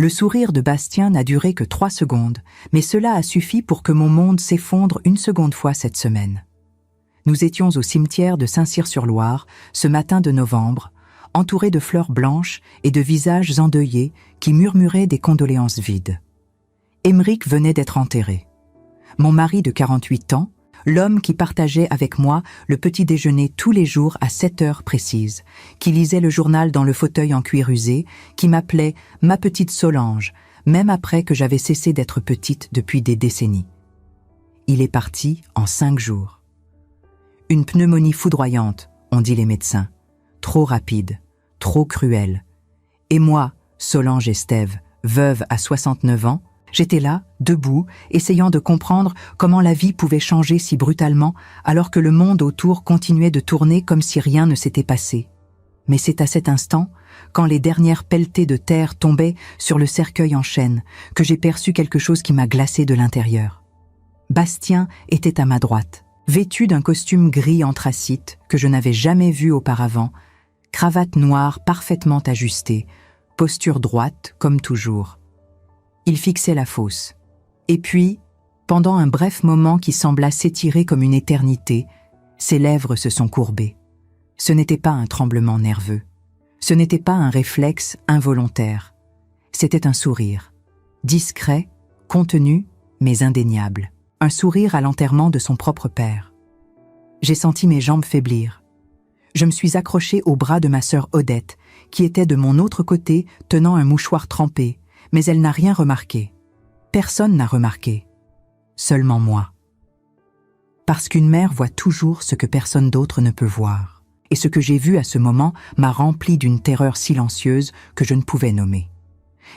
Le sourire de Bastien n'a duré que 3 secondes, mais cela a suffi pour que mon monde s'effondre une seconde fois cette semaine. Nous étions au cimetière de Saint-Cyr-sur-Loire, ce matin de novembre, entourés de fleurs blanches et de visages endeuillés qui murmuraient des condoléances vides. Aymeric venait d'être enterré. Mon mari de 48 ans, l'homme qui partageait avec moi le petit déjeuner tous les jours à 7 heures précises, qui lisait le journal dans le fauteuil en cuir usé, qui m'appelait « ma petite Solange », même après que j'avais cessé d'être petite depuis des décennies. Il est parti en 5 jours. Une pneumonie foudroyante, ont dit les médecins. Trop rapide, trop cruelle. Et moi, Solange Estève, veuve à 69 ans, j'étais là, debout, essayant de comprendre comment la vie pouvait changer si brutalement alors que le monde autour continuait de tourner comme si rien ne s'était passé. Mais c'est à cet instant, quand les dernières pelletées de terre tombaient sur le cercueil en chêne, que j'ai perçu quelque chose qui m'a glacé de l'intérieur. Bastien était à ma droite, vêtu d'un costume gris anthracite que je n'avais jamais vu auparavant, cravate noire parfaitement ajustée, posture droite comme toujours. Il fixait la fosse. Et puis, pendant un bref moment qui sembla s'étirer comme une éternité, ses lèvres se sont courbées. Ce n'était pas un tremblement nerveux. Ce n'était pas un réflexe involontaire. C'était un sourire. Discret, contenu, mais indéniable. Un sourire à l'enterrement de son propre père. J'ai senti mes jambes faiblir. Je me suis accrochée au bras de ma sœur Odette, qui était de mon autre côté tenant un mouchoir trempé, mais elle n'a rien remarqué. Personne n'a remarqué. Seulement moi. Parce qu'une mère voit toujours ce que personne d'autre ne peut voir. Et ce que j'ai vu à ce moment m'a rempli d'une terreur silencieuse que je ne pouvais nommer.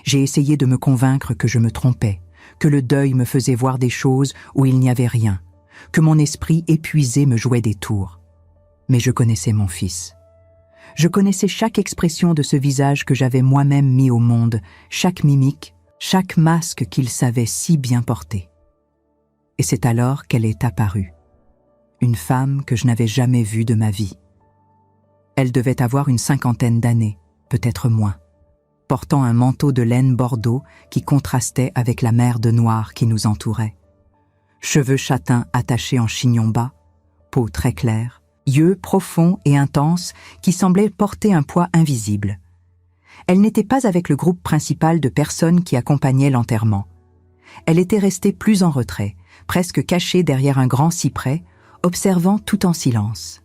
J'ai essayé de me convaincre que je me trompais, que le deuil me faisait voir des choses où il n'y avait rien, que mon esprit épuisé me jouait des tours. Mais je connaissais mon fils. Je connaissais chaque expression de ce visage que j'avais moi-même mis au monde, chaque mimique, chaque masque qu'il savait si bien porter. Et c'est alors qu'elle est apparue. Une femme que je n'avais jamais vue de ma vie. Elle devait avoir une 50aine d'années, peut-être moins, portant un manteau de laine bordeaux qui contrastait avec la mer de noir qui nous entourait. Cheveux châtains attachés en chignon bas, peau très claire, yeux profonds et intenses qui semblaient porter un poids invisible. Elle n'était pas avec le groupe principal de personnes qui accompagnaient l'enterrement. Elle était restée plus en retrait, presque cachée derrière un grand cyprès, observant tout en silence.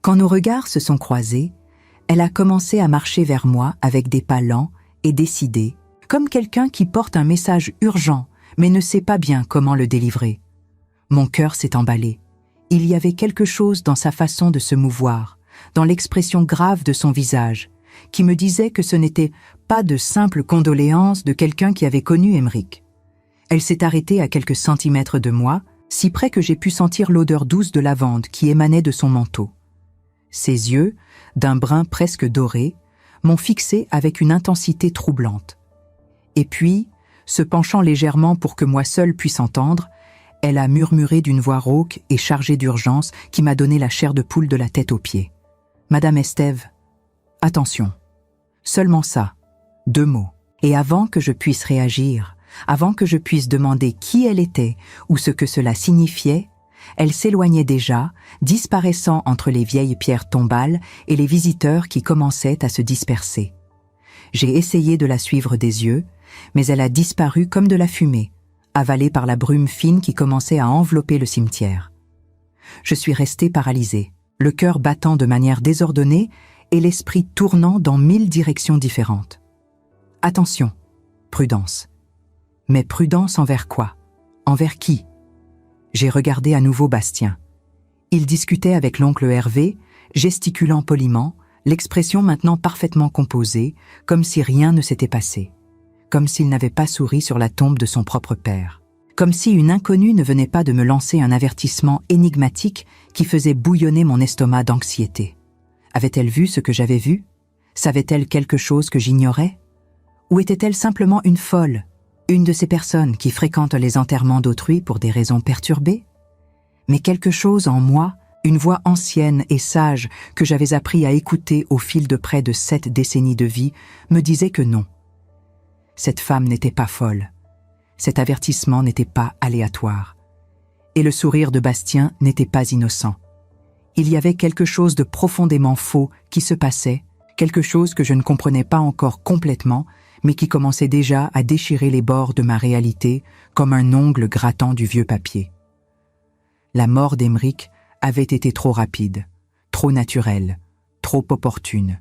Quand nos regards se sont croisés, elle a commencé à marcher vers moi avec des pas lents et décidés, comme quelqu'un qui porte un message urgent, mais ne sait pas bien comment le délivrer. Mon cœur s'est emballé. Il y avait quelque chose dans sa façon de se mouvoir, dans l'expression grave de son visage, qui me disait que ce n'était pas de simples condoléances de quelqu'un qui avait connu Aymeric. Elle s'est arrêtée à quelques centimètres de moi, si près que j'ai pu sentir l'odeur douce de lavande qui émanait de son manteau. Ses yeux, d'un brun presque doré, m'ont fixé avec une intensité troublante. Et puis, se penchant légèrement pour que moi seule puisse entendre, elle a murmuré d'une voix rauque et chargée d'urgence qui m'a donné la chair de poule de la tête aux pieds. « Madame Estève, attention. Seulement ça, 2 mots. Et avant que je puisse réagir, avant que je puisse demander qui elle était ou ce que cela signifiait, elle s'éloignait déjà, disparaissant entre les vieilles pierres tombales et les visiteurs qui commençaient à se disperser. J'ai essayé de la suivre des yeux, mais elle a disparu comme de la fumée, avalée par la brume fine qui commençait à envelopper le cimetière. Je suis restée paralysée, le cœur battant de manière désordonnée et l'esprit tournant dans 1000 directions différentes. Attention, prudence. Mais prudence envers quoi? Envers qui? J'ai regardé à nouveau Bastien. Il discutait avec l'oncle Hervé, gesticulant poliment, l'expression maintenant parfaitement composée, comme si rien ne s'était passé. Comme s'il n'avait pas souri sur la tombe de son propre père. Comme si une inconnue ne venait pas de me lancer un avertissement énigmatique qui faisait bouillonner mon estomac d'anxiété. Avait-elle vu ce que j'avais vu? Savait-elle quelque chose que j'ignorais? Ou était-elle simplement une folle? Une de ces personnes qui fréquentent les enterrements d'autrui pour des raisons perturbées? Mais quelque chose en moi, une voix ancienne et sage que j'avais appris à écouter au fil de près de 7 décennies de vie, me disait que non. Cette femme n'était pas folle. Cet avertissement n'était pas aléatoire. Et le sourire de Bastien n'était pas innocent. Il y avait quelque chose de profondément faux qui se passait, quelque chose que je ne comprenais pas encore complètement, mais qui commençait déjà à déchirer les bords de ma réalité comme un ongle grattant du vieux papier. La mort d'Aymeric avait été trop rapide, trop naturelle, trop opportune.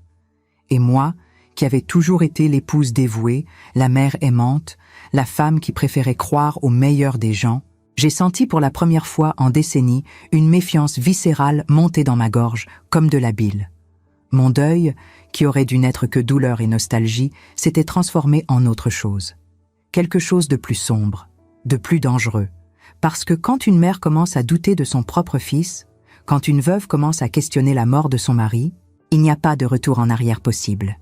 Et moi, qui avais toujours été l'épouse dévouée, la mère aimante, la femme qui préférait croire au meilleur des gens, j'ai senti pour la première fois en décennies une méfiance viscérale monter dans ma gorge comme de la bile. Mon deuil, qui aurait dû n'être que douleur et nostalgie, s'était transformé en autre chose. Quelque chose de plus sombre, de plus dangereux. Parce que quand une mère commence à douter de son propre fils, quand une veuve commence à questionner la mort de son mari, il n'y a pas de retour en arrière possible.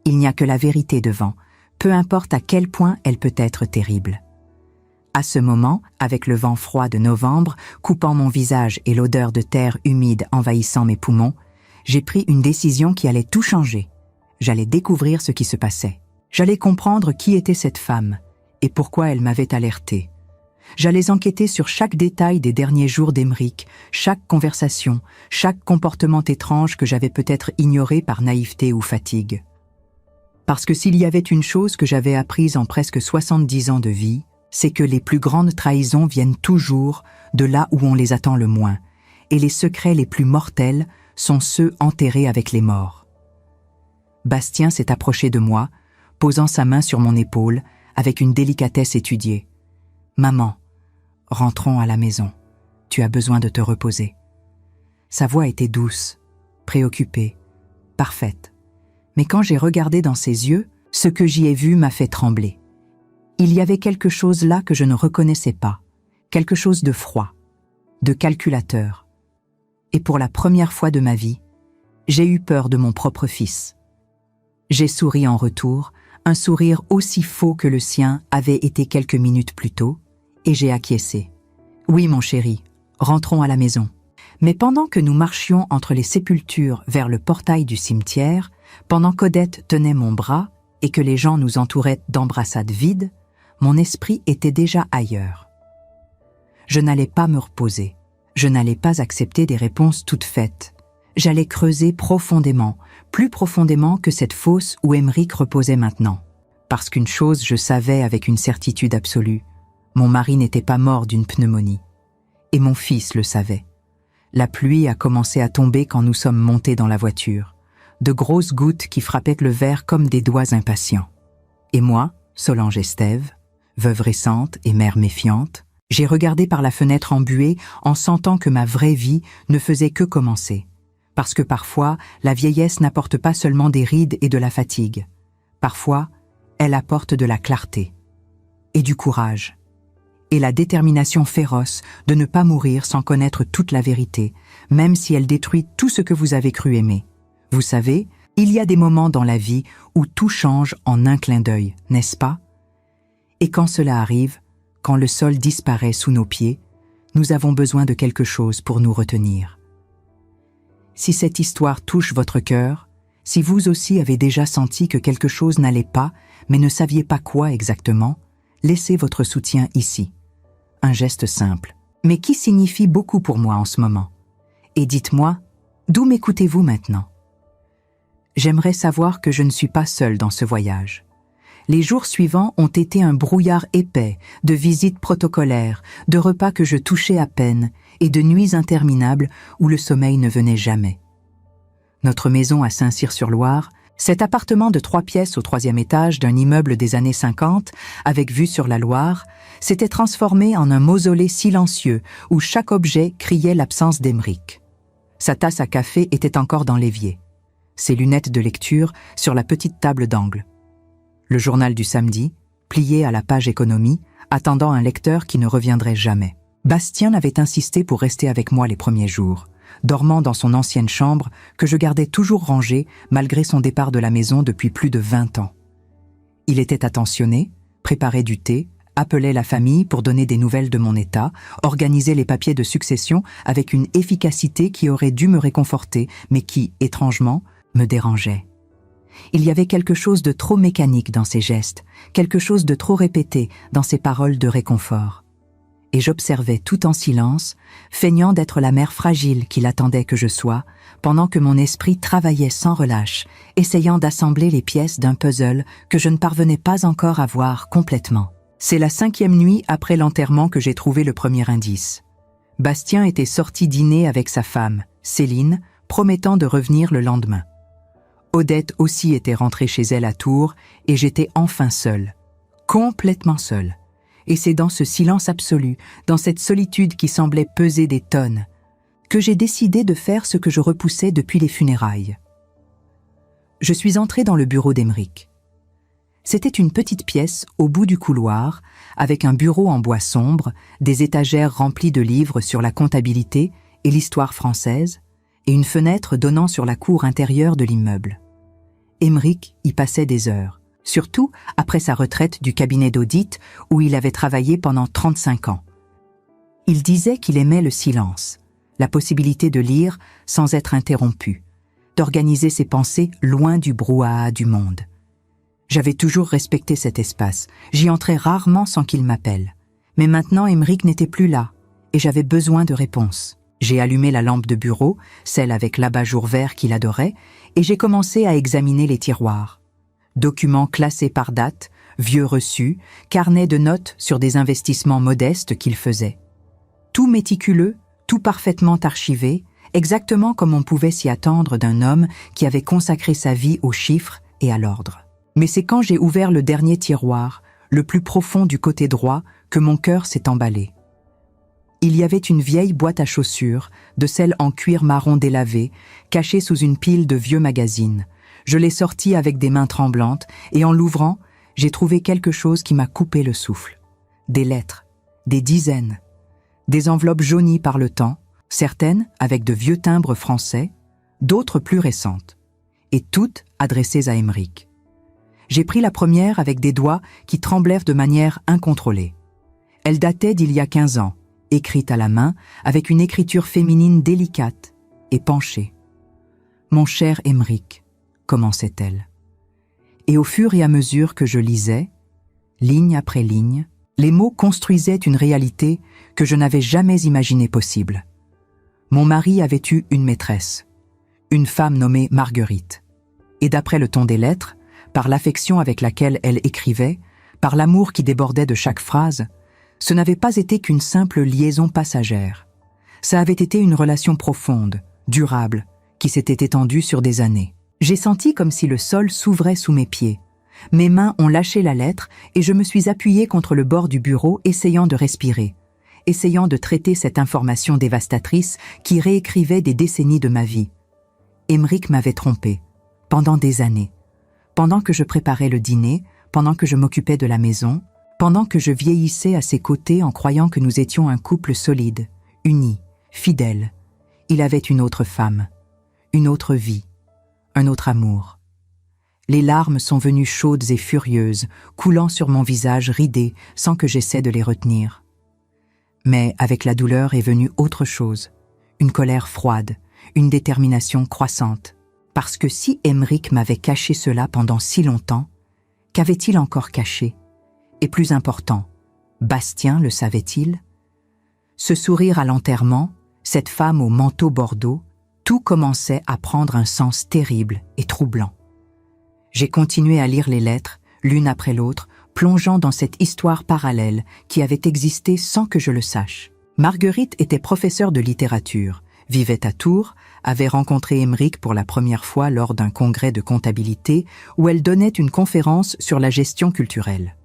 Il n'y a que la vérité devant, peu importe à quel point elle peut être terrible. À ce moment, avec le vent froid de novembre, coupant mon visage et l'odeur de terre humide envahissant mes poumons, j'ai pris une décision qui allait tout changer. J'allais découvrir ce qui se passait. J'allais comprendre qui était cette femme et pourquoi elle m'avait alerté. J'allais enquêter sur chaque détail des derniers jours d'Aymeric, chaque conversation, chaque comportement étrange que j'avais peut-être ignoré par naïveté ou fatigue. Parce que s'il y avait une chose que j'avais apprise en presque 70 ans de vie, c'est que les plus grandes trahisons viennent toujours de là où on les attend le moins, et les secrets les plus mortels sont ceux enterrés avec les morts. Bastien s'est approché de moi, posant sa main sur mon épaule, avec une délicatesse étudiée. « Maman, rentrons à la maison. Tu as besoin de te reposer. » Sa voix était douce, préoccupée, parfaite. Mais quand j'ai regardé dans ses yeux, ce que j'y ai vu m'a fait trembler. Il y avait quelque chose là que je ne reconnaissais pas, quelque chose de froid, de calculateur. Et pour la première fois de ma vie, j'ai eu peur de mon propre fils. J'ai souri en retour, un sourire aussi faux que le sien avait été quelques minutes plus tôt, et j'ai acquiescé. « Oui, mon chéri, rentrons à la maison. » Mais pendant que nous marchions entre les sépultures vers le portail du cimetière, pendant qu'Odette tenait mon bras et que les gens nous entouraient d'embrassades vides, mon esprit était déjà ailleurs. Je n'allais pas me reposer. Je n'allais pas accepter des réponses toutes faites. J'allais creuser profondément, plus profondément que cette fosse où Aymeric reposait maintenant. Parce qu'une chose je savais avec une certitude absolue, mon mari n'était pas mort d'une pneumonie. Et mon fils le savait. La pluie a commencé à tomber quand nous sommes montés dans la voiture. De grosses gouttes qui frappaient le verre comme des doigts impatients. Et moi, Solange Estève, veuve récente et mère méfiante, j'ai regardé par la fenêtre embuée en sentant que ma vraie vie ne faisait que commencer. Parce que parfois, la vieillesse n'apporte pas seulement des rides et de la fatigue. Parfois, elle apporte de la clarté et du courage. Et la détermination féroce de ne pas mourir sans connaître toute la vérité, même si elle détruit tout ce que vous avez cru aimer. Vous savez, il y a des moments dans la vie où tout change en un clin d'œil, n'est-ce pas? Et quand cela arrive, quand le sol disparaît sous nos pieds, nous avons besoin de quelque chose pour nous retenir. Si cette histoire touche votre cœur, si vous aussi avez déjà senti que quelque chose n'allait pas, mais ne saviez pas quoi exactement, laissez votre soutien ici. Un geste simple, mais qui signifie beaucoup pour moi en ce moment. Et dites-moi, d'où m'écoutez-vous maintenant? J'aimerais savoir que je ne suis pas seule dans ce voyage. Les jours suivants ont été un brouillard épais de visites protocolaires, de repas que je touchais à peine et de nuits interminables où le sommeil ne venait jamais. Notre maison à Saint-Cyr-sur-Loire, cet appartement de 3 pièces au 3e étage d'un immeuble des années 50, avec vue sur la Loire, s'était transformé en un mausolée silencieux où chaque objet criait l'absence d'Aymeric. Sa tasse à café était encore dans l'évier. Ses lunettes de lecture sur la petite table d'angle. Le journal du samedi, plié à la page économie, attendant un lecteur qui ne reviendrait jamais. Bastien avait insisté pour rester avec moi les premiers jours, dormant dans son ancienne chambre que je gardais toujours rangée malgré son départ de la maison depuis plus de 20 ans. Il était attentionné, préparait du thé, appelait la famille pour donner des nouvelles de mon état, organisait les papiers de succession avec une efficacité qui aurait dû me réconforter, mais qui, étrangement, me dérangeait. Il y avait quelque chose de trop mécanique dans ses gestes, quelque chose de trop répété dans ses paroles de réconfort. Et j'observais tout en silence, feignant d'être la mère fragile qu'il attendait que je sois, pendant que mon esprit travaillait sans relâche, essayant d'assembler les pièces d'un puzzle que je ne parvenais pas encore à voir complètement. C'est la 5e nuit après l'enterrement que j'ai trouvé le premier indice. Bastien était sorti dîner avec sa femme, Céline, promettant de revenir le lendemain. Odette aussi était rentrée chez elle à Tours et j'étais enfin seule, complètement seule. Et c'est dans ce silence absolu, dans cette solitude qui semblait peser des tonnes, que j'ai décidé de faire ce que je repoussais depuis les funérailles. Je suis entrée dans le bureau d'Aymeric. C'était une petite pièce au bout du couloir, avec un bureau en bois sombre, des étagères remplies de livres sur la comptabilité et l'histoire française, et une fenêtre donnant sur la cour intérieure de l'immeuble. Aymeric y passait des heures, surtout après sa retraite du cabinet d'audit où il avait travaillé pendant 35 ans. Il disait qu'il aimait le silence, la possibilité de lire sans être interrompu, d'organiser ses pensées loin du brouhaha du monde. J'avais toujours respecté cet espace, j'y entrais rarement sans qu'il m'appelle. Mais maintenant Aymeric n'était plus là, et j'avais besoin de réponses. J'ai allumé la lampe de bureau, celle avec l'abat-jour vert qu'il adorait, et j'ai commencé à examiner les tiroirs. Documents classés par date, vieux reçus, carnets de notes sur des investissements modestes qu'il faisait. Tout méticuleux, tout parfaitement archivé, exactement comme on pouvait s'y attendre d'un homme qui avait consacré sa vie aux chiffres et à l'ordre. Mais c'est quand j'ai ouvert le dernier tiroir, le plus profond du côté droit, que mon cœur s'est emballé. Il y avait une vieille boîte à chaussures, de celle en cuir marron délavé, cachée sous une pile de vieux magazines. Je l'ai sortie avec des mains tremblantes, et en l'ouvrant, j'ai trouvé quelque chose qui m'a coupé le souffle. Des lettres, des dizaines, des enveloppes jaunies par le temps, certaines avec de vieux timbres français, d'autres plus récentes, et toutes adressées à Aymeric. J'ai pris la première avec des doigts qui tremblèrent de manière incontrôlée. Elle datait d'il y a 15 ans, écrite à la main, avec une écriture féminine délicate et penchée. « Mon cher Aymeric », commençait-elle. Et au fur et à mesure que je lisais, ligne après ligne, les mots construisaient une réalité que je n'avais jamais imaginée possible. Mon mari avait eu une maîtresse, une femme nommée Marguerite. Et d'après le ton des lettres, par l'affection avec laquelle elle écrivait, par l'amour qui débordait de chaque phrase, ce n'avait pas été qu'une simple liaison passagère. Ça avait été une relation profonde, durable, qui s'était étendue sur des années. J'ai senti comme si le sol s'ouvrait sous mes pieds. Mes mains ont lâché la lettre et je me suis appuyée contre le bord du bureau, essayant de respirer, essayant de traiter cette information dévastatrice qui réécrivait des décennies de ma vie. Aymeric m'avait trompée, pendant des années. Pendant que je préparais le dîner, pendant que je m'occupais de la maison, pendant que je vieillissais à ses côtés en croyant que nous étions un couple solide, uni, fidèle, il avait une autre femme, une autre vie, un autre amour. Les larmes sont venues chaudes et furieuses, coulant sur mon visage ridé sans que j'essaie de les retenir. Mais avec la douleur est venue autre chose, une colère froide, une détermination croissante. Parce que si Aymeric m'avait caché cela pendant si longtemps, qu'avait-il encore caché? Et plus important, Bastien le savait-il? Ce sourire à l'enterrement, cette femme au manteau bordeaux, tout commençait à prendre un sens terrible et troublant. J'ai continué à lire les lettres, l'une après l'autre, plongeant dans cette histoire parallèle qui avait existé sans que je le sache. Marguerite était professeure de littérature, vivait à Tours, avait rencontré Aymeric pour la première fois lors d'un congrès de comptabilité où elle donnait une conférence sur la gestion culturelle.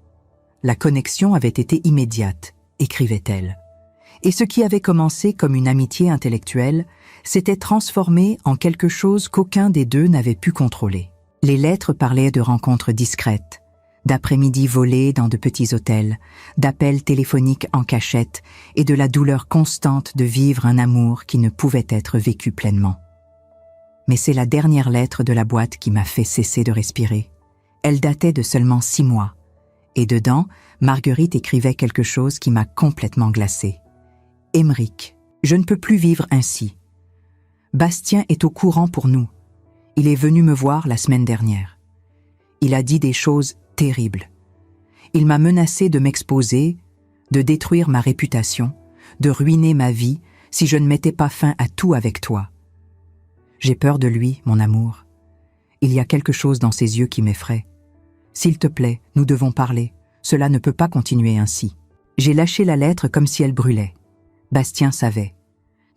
La connexion avait été immédiate, écrivait-elle. Et ce qui avait commencé comme une amitié intellectuelle s'était transformé en quelque chose qu'aucun des deux n'avait pu contrôler. Les lettres parlaient de rencontres discrètes, d'après-midi volés dans de petits hôtels, d'appels téléphoniques en cachette et de la douleur constante de vivre un amour qui ne pouvait être vécu pleinement. Mais c'est la dernière lettre de la boîte qui m'a fait cesser de respirer. Elle datait de seulement 6 mois. Et dedans, Marguerite écrivait quelque chose qui m'a complètement glacée. « Aymeric, je ne peux plus vivre ainsi. Bastien est au courant pour nous. Il est venu me voir la semaine dernière. Il a dit des choses terribles. Il m'a menacé de m'exposer, de détruire ma réputation, de ruiner ma vie si je ne mettais pas fin à tout avec toi. J'ai peur de lui, mon amour. Il y a quelque chose dans ses yeux qui m'effraie. S'il te plaît, nous devons parler. Cela ne peut pas continuer ainsi. J'ai lâché la lettre comme si elle brûlait. Bastien savait.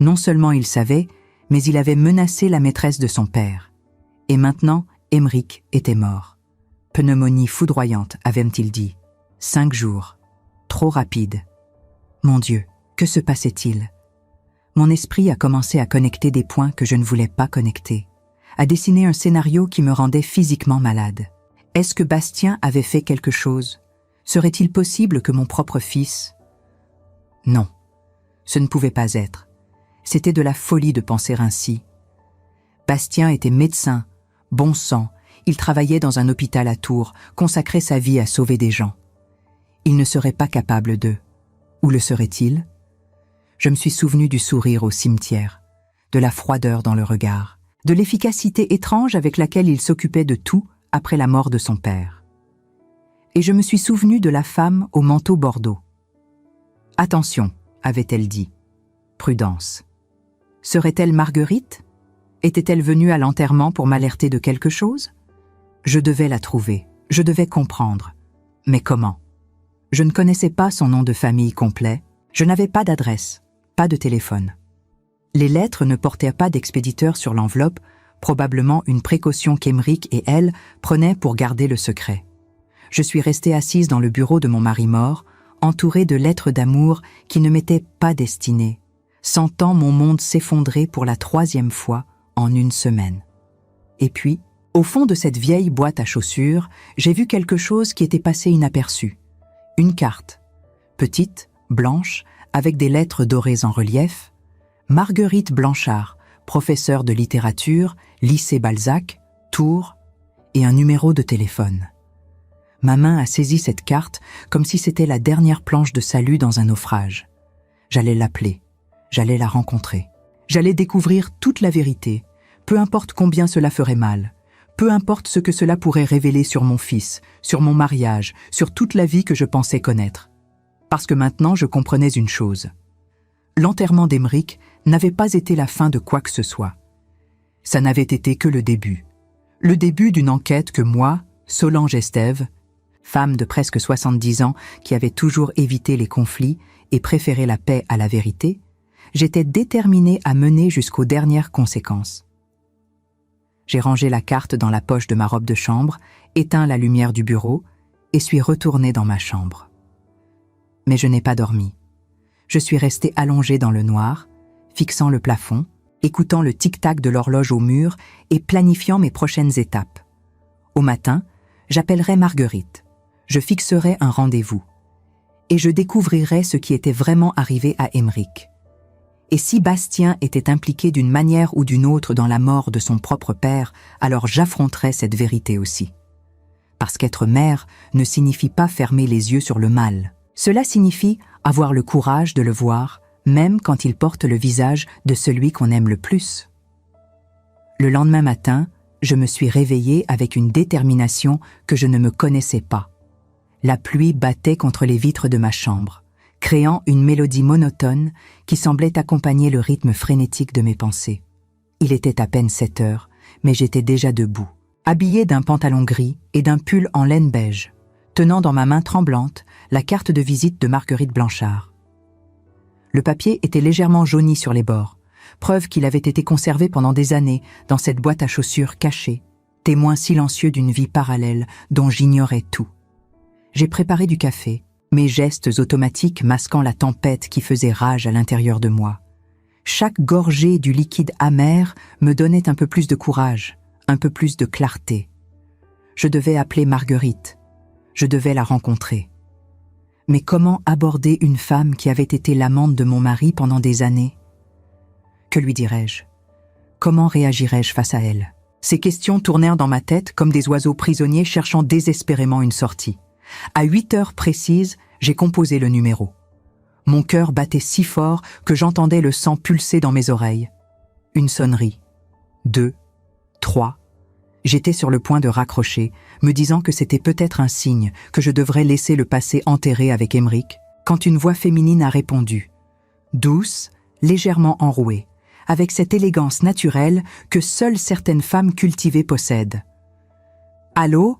Non seulement il savait, mais il avait menacé la maîtresse de son père. Et maintenant, Aymeric était mort. Pneumonie foudroyante, avait-il dit. 5 jours. Trop rapide. Mon Dieu, que se passait-il? Mon esprit a commencé à connecter des points que je ne voulais pas connecter, à dessiner un scénario qui me rendait physiquement malade. Est-ce que Bastien avait fait quelque chose? Serait-il possible que mon propre fils... Non, ce ne pouvait pas être. C'était de la folie de penser ainsi. Bastien était médecin, bon sang, il travaillait dans un hôpital à Tours, consacrait sa vie à sauver des gens. Il ne serait pas capable de... Ou le serait-il? Je me suis souvenu du sourire au cimetière, de la froideur dans le regard, de l'efficacité étrange avec laquelle il s'occupait de tout après la mort de son père. Et je me suis souvenu de la femme au manteau bordeaux. « Attention », avait-elle dit. Prudence. Serait-elle Marguerite? Était-elle venue à l'enterrement pour m'alerter de quelque chose? Je devais la trouver, je devais comprendre. Mais comment? Je ne connaissais pas son nom de famille complet, je n'avais pas d'adresse, pas de téléphone. Les lettres ne portaient pas d'expéditeur sur l'enveloppe, probablement une précaution qu'Aymeric et elle prenaient pour garder le secret. Je suis restée assise dans le bureau de mon mari mort, entourée de lettres d'amour qui ne m'étaient pas destinées, sentant mon monde s'effondrer pour la 3e fois en 1 semaine. Et puis, au fond de cette vieille boîte à chaussures, j'ai vu quelque chose qui était passé inaperçu. Une carte, petite, blanche, avec des lettres dorées en relief. Marguerite Blanchard, professeure de littérature, lycée Balzac, Tours, et un numéro de téléphone. Ma main a saisi cette carte comme si c'était la dernière planche de salut dans un naufrage. J'allais l'appeler, j'allais la rencontrer. J'allais découvrir toute la vérité, peu importe combien cela ferait mal, peu importe ce que cela pourrait révéler sur mon fils, sur mon mariage, sur toute la vie que je pensais connaître. Parce que maintenant je comprenais une chose. L'enterrement d'Aymeric n'avait pas été la fin de quoi que ce soit. Ça n'avait été que le début. Le début d'une enquête que moi, Solange Estève, femme de presque 70 ans qui avait toujours évité les conflits et préféré la paix à la vérité, j'étais déterminée à mener jusqu'aux dernières conséquences. J'ai rangé la carte dans la poche de ma robe de chambre, éteint la lumière du bureau et suis retournée dans ma chambre. Mais je n'ai pas dormi. Je suis restée allongée dans le noir, fixant le plafond, écoutant le tic-tac de l'horloge au mur et planifiant mes prochaines étapes. Au matin, j'appellerai Marguerite. Je fixerai un rendez-vous. Et je découvrirai ce qui était vraiment arrivé à Aymeric. Et si Bastien était impliqué d'une manière ou d'une autre dans la mort de son propre père, alors j'affronterais cette vérité aussi. Parce qu'être mère ne signifie pas fermer les yeux sur le mal. Cela signifie avoir le courage de le voir, même quand il porte le visage de celui qu'on aime le plus. Le lendemain matin, je me suis réveillée avec une détermination que je ne me connaissais pas. La pluie battait contre les vitres de ma chambre, créant une mélodie monotone qui semblait accompagner le rythme frénétique de mes pensées. Il était à peine 7 heures, mais j'étais déjà debout, habillée d'un pantalon gris et d'un pull en laine beige, tenant dans ma main tremblante la carte de visite de Marguerite Blanchard. Le papier était légèrement jauni sur les bords, preuve qu'il avait été conservé pendant des années dans cette boîte à chaussures cachée, témoin silencieux d'une vie parallèle dont j'ignorais tout. J'ai préparé du café, mes gestes automatiques masquant la tempête qui faisait rage à l'intérieur de moi. Chaque gorgée du liquide amer me donnait un peu plus de courage, un peu plus de clarté. Je devais appeler Marguerite. Je devais la rencontrer. Mais comment aborder une femme qui avait été l'amante de mon mari pendant des années? Que lui dirais-je? Comment réagirais-je face à elle? Ces questions tournèrent dans ma tête comme des oiseaux prisonniers cherchant désespérément une sortie. À 8 heures précises, j'ai composé le numéro. Mon cœur battait si fort que j'entendais le sang pulser dans mes oreilles. Une sonnerie. 2, 3. J'étais sur le point de raccrocher, me disant que c'était peut-être un signe, que je devrais laisser le passé enterré avec Aymeric, quand une voix féminine a répondu. Douce, légèrement enrouée, avec cette élégance naturelle que seules certaines femmes cultivées possèdent. « Allô ?»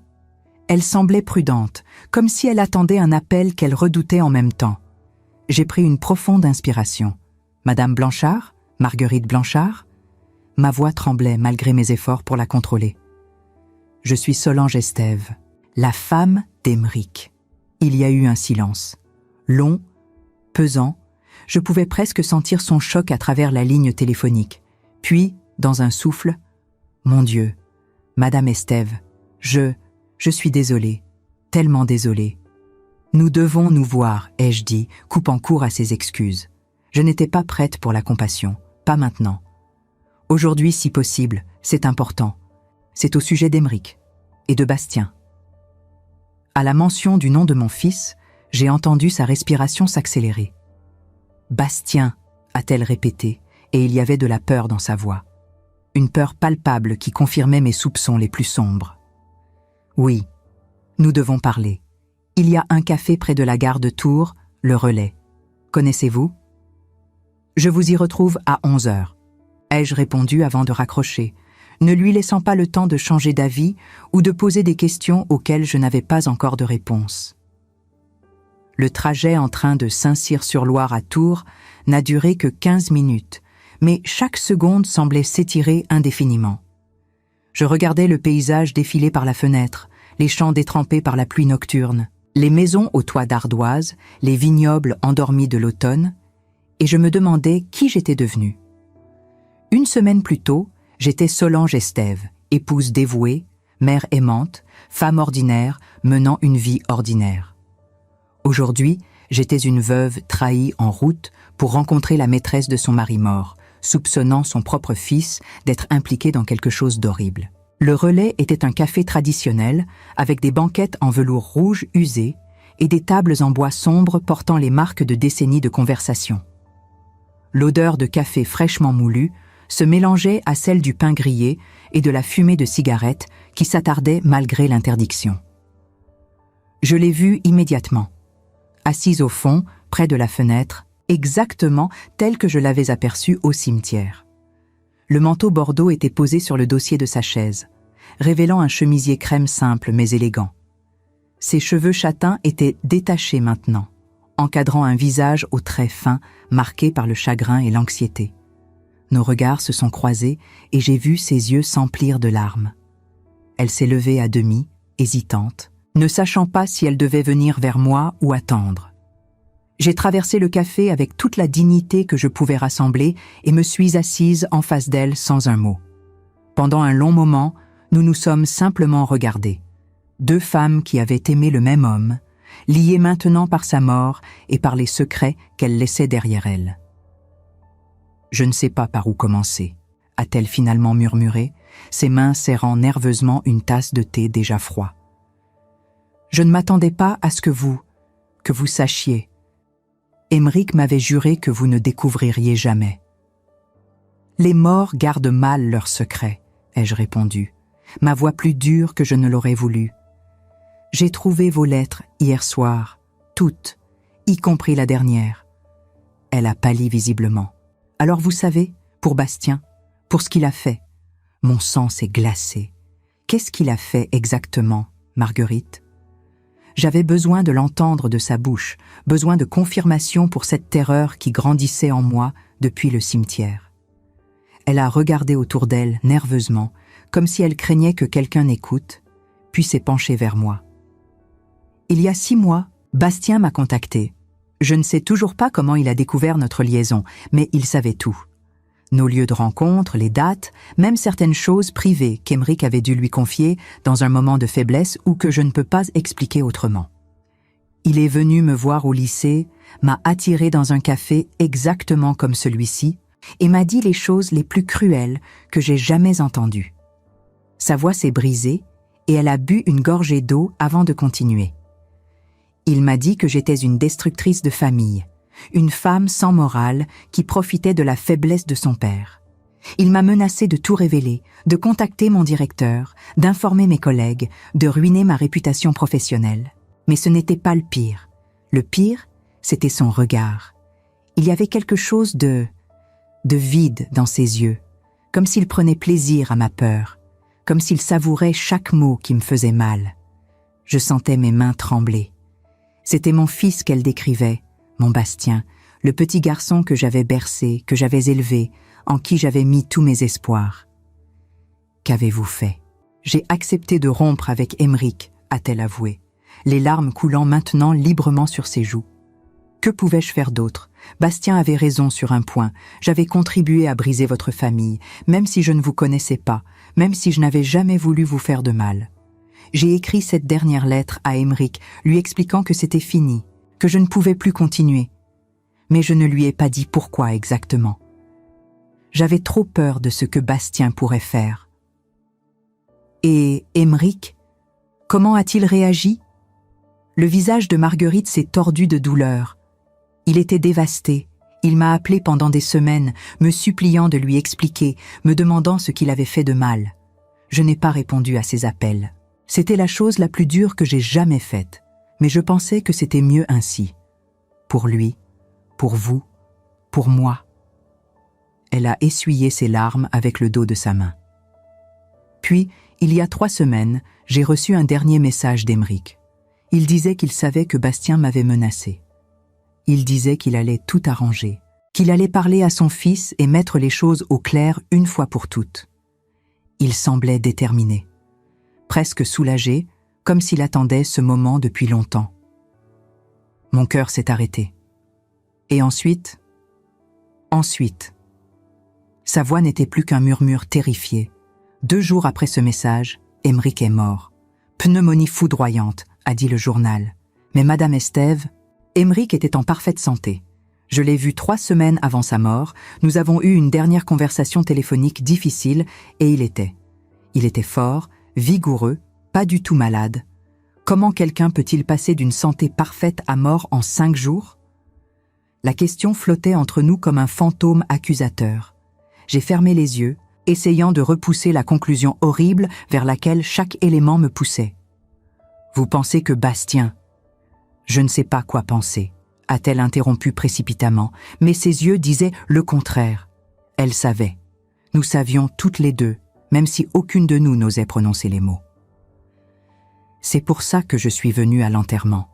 Elle semblait prudente, comme si elle attendait un appel qu'elle redoutait en même temps. J'ai pris une profonde inspiration. « Madame Blanchard ? Marguerite Blanchard ?» Ma voix tremblait malgré mes efforts pour la contrôler. « Je suis Solange Estève, la femme d'Aymeric. » Il y a eu un silence. Long, pesant, je pouvais presque sentir son choc à travers la ligne téléphonique. Puis, dans un souffle, « Mon Dieu, Madame Estève, je suis désolée, tellement désolée. »« Nous devons nous voir, » ai-je dit, coupant court à ses excuses. Je n'étais pas prête pour la compassion, pas maintenant. Aujourd'hui, si possible, c'est important. C'est au sujet d'Aymeric et de Bastien. À la mention du nom de mon fils, j'ai entendu sa respiration s'accélérer. « Bastien » a-t-elle répété, et il y avait de la peur dans sa voix. Une peur palpable qui confirmait mes soupçons les plus sombres. « Oui, nous devons parler. Il y a un café près de la gare de Tours, le Relais. Connaissez-vous ? » « Je vous y retrouve à 11h. » ai-je répondu avant de raccrocher, ne lui laissant pas le temps de changer d'avis ou de poser des questions auxquelles je n'avais pas encore de réponse. Le trajet en train de Saint-Cyr-sur-Loire à Tours n'a duré que 15 minutes, mais chaque seconde semblait s'étirer indéfiniment. Je regardais le paysage défiler par la fenêtre, les champs détrempés par la pluie nocturne, les maisons aux toits d'ardoise, les vignobles endormis de l'automne, et je me demandais qui j'étais devenue. Une semaine plus tôt, j'étais Solange Estève, épouse dévouée, mère aimante, femme ordinaire menant une vie ordinaire. Aujourd'hui, j'étais une veuve trahie en route pour rencontrer la maîtresse de son mari mort, soupçonnant son propre fils d'être impliqué dans quelque chose d'horrible. Le Relais était un café traditionnel avec des banquettes en velours rouge usé et des tables en bois sombre portant les marques de décennies de conversation. L'odeur de café fraîchement moulu se mélangeait à celle du pain grillé et de la fumée de cigarettes qui s'attardait malgré l'interdiction. Je l'ai vue immédiatement, assise au fond, près de la fenêtre, exactement telle que je l'avais aperçue au cimetière. Le manteau bordeaux était posé sur le dossier de sa chaise, révélant un chemisier crème simple mais élégant. Ses cheveux châtains étaient détachés maintenant, encadrant un visage aux traits fins, marqué par le chagrin et l'anxiété. Nos regards se sont croisés et j'ai vu ses yeux s'emplir de larmes. Elle s'est levée à demi, hésitante, ne sachant pas si elle devait venir vers moi ou attendre. J'ai traversé le café avec toute la dignité que je pouvais rassembler et me suis assise en face d'elle sans un mot. Pendant un long moment, nous nous sommes simplement regardés. Deux femmes qui avaient aimé le même homme, liées maintenant par sa mort et par les secrets qu'elle laissait derrière elle. « Je ne sais pas par où commencer », a-t-elle finalement murmuré, ses mains serrant nerveusement une tasse de thé déjà froid. « Je ne m'attendais pas à ce que vous sachiez. Aymeric m'avait juré que vous ne découvririez jamais. »« Les morts gardent mal leurs secrets, » ai-je répondu, ma voix plus dure que je ne l'aurais voulu. « J'ai trouvé vos lettres hier soir, toutes, y compris la dernière. » Elle a pâli visiblement. « Alors vous savez, pour Bastien, pour ce qu'il a fait. » Mon sang s'est glacé. Qu'est-ce qu'il a fait exactement, Marguerite ? J'avais besoin de l'entendre de sa bouche, besoin de confirmation pour cette terreur qui grandissait en moi depuis le cimetière. Elle a regardé autour d'elle nerveusement, comme si elle craignait que quelqu'un n'écoute, puis s'est penchée vers moi. « Il y a 6 mois, Bastien m'a contacté. Je ne sais toujours pas comment il a découvert notre liaison, mais il savait tout. Nos lieux de rencontre, les dates, même certaines choses privées qu'Aymeric avait dû lui confier dans un moment de faiblesse ou que je ne peux pas expliquer autrement. Il est venu me voir au lycée, m'a attiré dans un café exactement comme celui-ci et m'a dit les choses les plus cruelles que j'ai jamais entendues. Sa voix s'est brisée et elle a bu une gorgée d'eau avant de continuer. Il m'a dit que j'étais une destructrice de famille, une femme sans morale qui profitait de la faiblesse de son père. Il m'a menacé de tout révéler, de contacter mon directeur, d'informer mes collègues, de ruiner ma réputation professionnelle. Mais ce n'était pas le pire. Le pire, c'était son regard. Il y avait quelque chose de vide dans ses yeux, comme s'il prenait plaisir à ma peur, comme s'il savourait chaque mot qui me faisait mal. Je sentais mes mains trembler. C'était mon fils qu'elle décrivait, mon Bastien, le petit garçon que j'avais bercé, que j'avais élevé, en qui j'avais mis tous mes espoirs. Qu'avez-vous fait? J'ai accepté de rompre avec Aymeric, a-t-elle avoué, les larmes coulant maintenant librement sur ses joues. Que pouvais-je faire d'autre? Bastien avait raison sur un point. J'avais contribué à briser votre famille, même si je ne vous connaissais pas, même si je n'avais jamais voulu vous faire de mal. J'ai écrit cette dernière lettre à Aymeric, lui expliquant que c'était fini, que je ne pouvais plus continuer. Mais je ne lui ai pas dit pourquoi exactement. J'avais trop peur de ce que Bastien pourrait faire. Et Aymeric, comment a-t-il réagi? Le visage de Marguerite s'est tordu de douleur. Il était dévasté. Il m'a appelé pendant des semaines, me suppliant de lui expliquer, me demandant ce qu'il avait fait de mal. Je n'ai pas répondu à ses appels. C'était la chose la plus dure que j'ai jamais faite, mais je pensais que c'était mieux ainsi. Pour lui, pour vous, pour moi. Elle a essuyé ses larmes avec le dos de sa main. Puis, il y a 3 semaines, j'ai reçu un dernier message d'Aymeric. Il disait qu'il savait que Bastien m'avait menacé. Il disait qu'il allait tout arranger, qu'il allait parler à son fils et mettre les choses au clair une fois pour toutes. Il semblait déterminé, presque soulagé, comme s'il attendait ce moment depuis longtemps. Mon cœur s'est arrêté. Et ensuite, sa voix n'était plus qu'un murmure terrifié. 2 jours après ce message, Aymeric est mort. Pneumonie foudroyante, a dit le journal. Mais Madame Estève, Aymeric était en parfaite santé. Je l'ai vu 3 semaines avant sa mort, nous avons eu une dernière conversation téléphonique difficile et il était fort, vigoureux, pas du tout malade. Comment quelqu'un peut-il passer d'une santé parfaite à mort en 5 jours? La question flottait entre nous comme un fantôme accusateur. J'ai fermé les yeux, essayant de repousser la conclusion horrible vers laquelle chaque élément me poussait. Vous pensez que Bastien... Je ne sais pas quoi penser, a-t-elle interrompu précipitamment, mais ses yeux disaient le contraire. Elle savait. Nous savions toutes les deux, même si aucune de nous n'osait prononcer les mots. C'est pour ça que je suis venue à l'enterrement.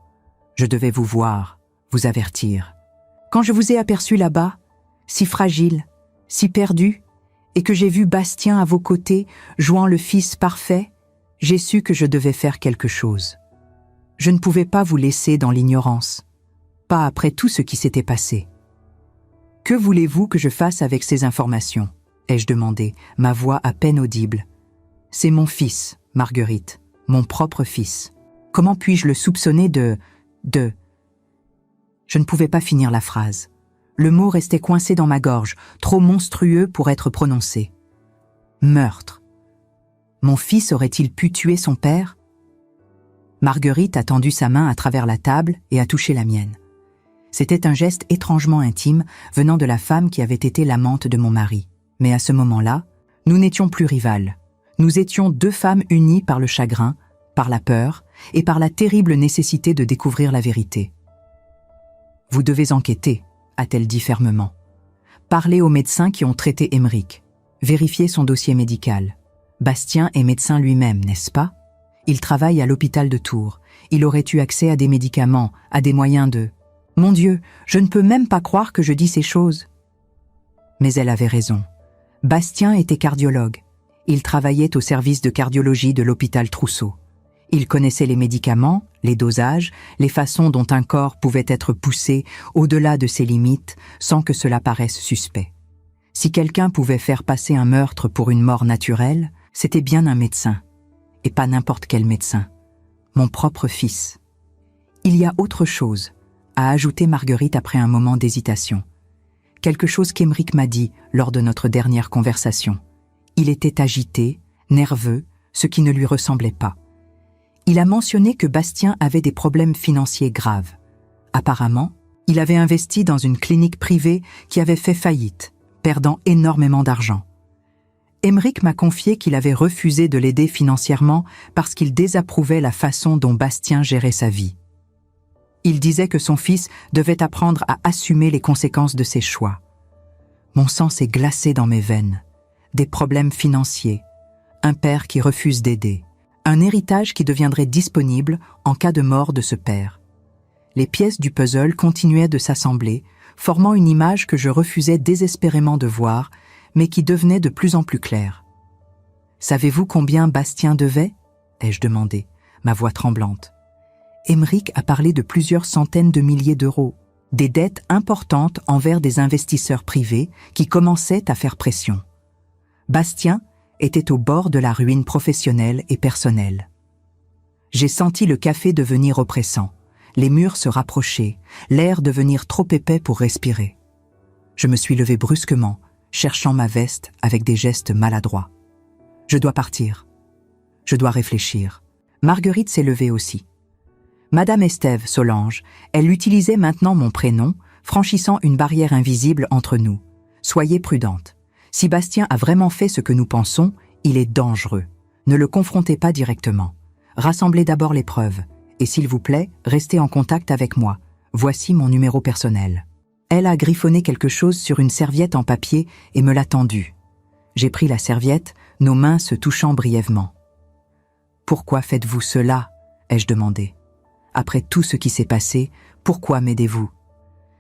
Je devais vous voir, vous avertir. Quand je vous ai aperçu là-bas, si fragile, si perdu, et que j'ai vu Bastien à vos côtés, jouant le fils parfait, j'ai su que je devais faire quelque chose. Je ne pouvais pas vous laisser dans l'ignorance, pas après tout ce qui s'était passé. Que voulez-vous que je fasse avec ces informations? Ai-je demandé, ma voix à peine audible. C'est mon fils, Marguerite, mon propre fils. Comment puis-je le soupçonner de... Je ne pouvais pas finir la phrase. Le mot restait coincé dans ma gorge, trop monstrueux pour être prononcé. Meurtre. Mon fils aurait-il pu tuer son père? Marguerite a tendu sa main à travers la table et a touché la mienne. C'était un geste étrangement intime venant de la femme qui avait été l'amante de mon mari. Mais à ce moment-là, nous n'étions plus rivales. Nous étions 2 femmes unies par le chagrin, par la peur et par la terrible nécessité de découvrir la vérité. « Vous devez enquêter », a-t-elle dit fermement. « Parlez aux médecins qui ont traité Aymeric. Vérifiez son dossier médical. Bastien est médecin lui-même, n'est-ce pas ? Il travaille à l'hôpital de Tours. Il aurait eu accès à des médicaments, à des moyens de... Mon Dieu, je ne peux même pas croire que je dis ces choses. » Mais elle avait raison. Bastien était cardiologue. Il travaillait au service de cardiologie de l'hôpital Trousseau. Il connaissait les médicaments, les dosages, les façons dont un corps pouvait être poussé au-delà de ses limites sans que cela paraisse suspect. Si quelqu'un pouvait faire passer un meurtre pour une mort naturelle, c'était bien un médecin. Et pas n'importe quel médecin. Mon propre fils. Il y a autre chose, a ajouté Marguerite après un moment d'hésitation. Quelque chose qu'Aymeric m'a dit lors de notre dernière conversation. Il était agité, nerveux, ce qui ne lui ressemblait pas. Il a mentionné que Bastien avait des problèmes financiers graves. Apparemment, il avait investi dans une clinique privée qui avait fait faillite, perdant énormément d'argent. Émeric m'a confié qu'il avait refusé de l'aider financièrement parce qu'il désapprouvait la façon dont Bastien gérait sa vie. Il disait que son fils devait apprendre à assumer les conséquences de ses choix. Mon sang s'est glacé dans mes veines. Des problèmes financiers, un père qui refuse d'aider, un héritage qui deviendrait disponible en cas de mort de ce père. Les pièces du puzzle continuaient de s'assembler, formant une image que je refusais désespérément de voir, mais qui devenait de plus en plus claire. « Savez-vous combien Bastien devait ?» ai-je demandé, ma voix tremblante. Émeric a parlé de plusieurs centaines de milliers d'euros, des dettes importantes envers des investisseurs privés qui commençaient à faire pression. Bastien était au bord de la ruine professionnelle et personnelle. J'ai senti le café devenir oppressant, les murs se rapprocher, l'air devenir trop épais pour respirer. Je me suis levé brusquement, cherchant ma veste avec des gestes maladroits. Je dois partir. Je dois réfléchir. Marguerite s'est levée aussi. Madame Estève Solange, elle utilisait maintenant mon prénom, franchissant une barrière invisible entre nous. Soyez prudente. Si Bastien a vraiment fait ce que nous pensons, il est dangereux. Ne le confrontez pas directement. Rassemblez d'abord les preuves. Et s'il vous plaît, restez en contact avec moi. Voici mon numéro personnel. Elle a griffonné quelque chose sur une serviette en papier et me l'a tendue. J'ai pris la serviette, nos mains se touchant brièvement. « Pourquoi faites-vous cela ?» ai-je demandé. « Après tout ce qui s'est passé, pourquoi m'aidez-vous »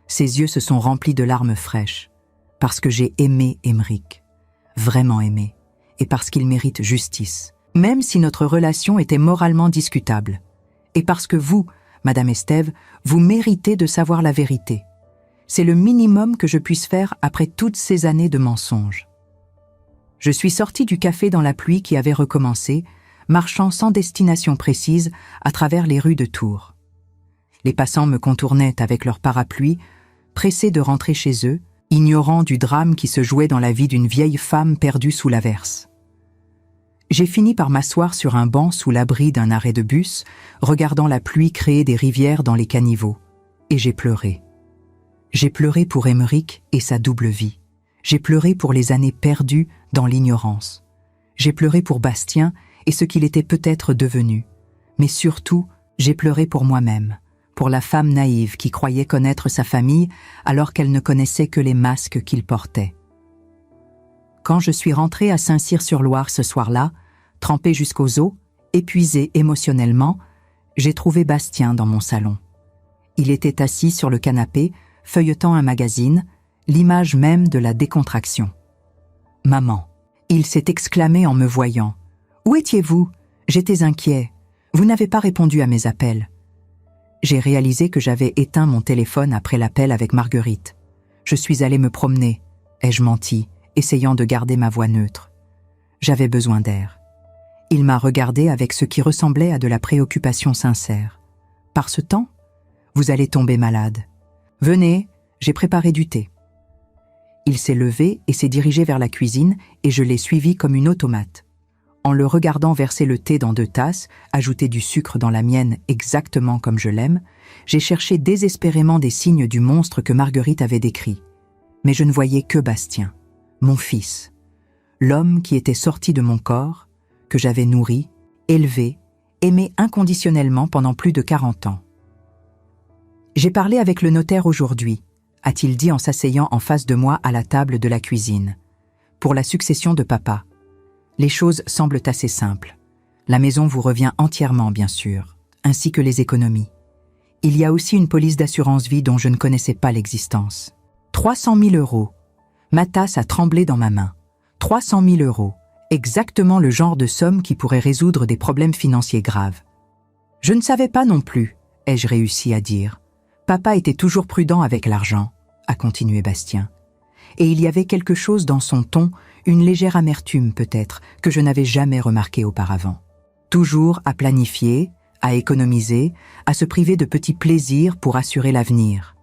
Ses yeux se sont remplis de larmes fraîches. Parce que j'ai aimé Émeric. Vraiment aimé. Et parce qu'il mérite justice. Même si notre relation était moralement discutable. Et parce que vous, Madame Estève, vous méritez de savoir la vérité. C'est le minimum que je puisse faire après toutes ces années de mensonges. Je suis sortie du café dans la pluie qui avait recommencé, marchant sans destination précise à travers les rues de Tours. Les passants me contournaient avec leurs parapluies, pressés de rentrer chez eux, ignorant du drame qui se jouait dans la vie d'une vieille femme perdue sous l'averse. J'ai fini par m'asseoir sur un banc sous l'abri d'un arrêt de bus, regardant la pluie créer des rivières dans les caniveaux. Et j'ai pleuré. J'ai pleuré pour Émeric et sa double vie. J'ai pleuré pour les années perdues dans l'ignorance. J'ai pleuré pour Bastien et ce qu'il était peut-être devenu. Mais surtout, j'ai pleuré pour moi-même, pour la femme naïve qui croyait connaître sa famille alors qu'elle ne connaissait que les masques qu'il portait. Quand je suis rentrée à Saint-Cyr-sur-Loire ce soir-là, trempée jusqu'aux os, épuisée émotionnellement, j'ai trouvé Bastien dans mon salon. Il était assis sur le canapé, feuilletant un magazine, l'image même de la décontraction. « Maman !» Il s'est exclamé en me voyant. « Où étiez-vous ? J'étais inquiet. Vous n'avez pas répondu à mes appels. » J'ai réalisé que j'avais éteint mon téléphone après l'appel avec Marguerite. Je suis allée me promener. Ai-je menti, essayant de garder ma voix neutre. J'avais besoin d'air. Il m'a regardé avec ce qui ressemblait à de la préoccupation sincère. « Par ce temps, vous allez tomber malade. Venez, j'ai préparé du thé. » Il s'est levé et s'est dirigé vers la cuisine et je l'ai suivi comme une automate. En le regardant verser le thé dans 2 tasses, ajouter du sucre dans la mienne exactement comme je l'aime, j'ai cherché désespérément des signes du monstre que Marguerite avait décrit. Mais je ne voyais que Bastien, mon fils, l'homme qui était sorti de mon corps, que j'avais nourri, élevé, aimé inconditionnellement pendant plus de 40 ans. « J'ai parlé avec le notaire aujourd'hui », a-t-il dit en s'asseyant en face de moi à la table de la cuisine, « pour la succession de papa. Les choses semblent assez simples. La maison vous revient entièrement, bien sûr, ainsi que les économies. Il y a aussi une police d'assurance vie dont je ne connaissais pas l'existence. 300 000 €. Ma tasse a tremblé dans ma main. 300 000 €. Exactement le genre de somme qui pourrait résoudre des problèmes financiers graves. Je ne savais pas non plus, ai-je réussi à dire. Papa était toujours prudent avec l'argent, a continué Bastien. Et il y avait quelque chose dans son ton, une légère amertume peut-être, que je n'avais jamais remarqué auparavant. Toujours à planifier, à économiser, à se priver de petits plaisirs pour assurer l'avenir.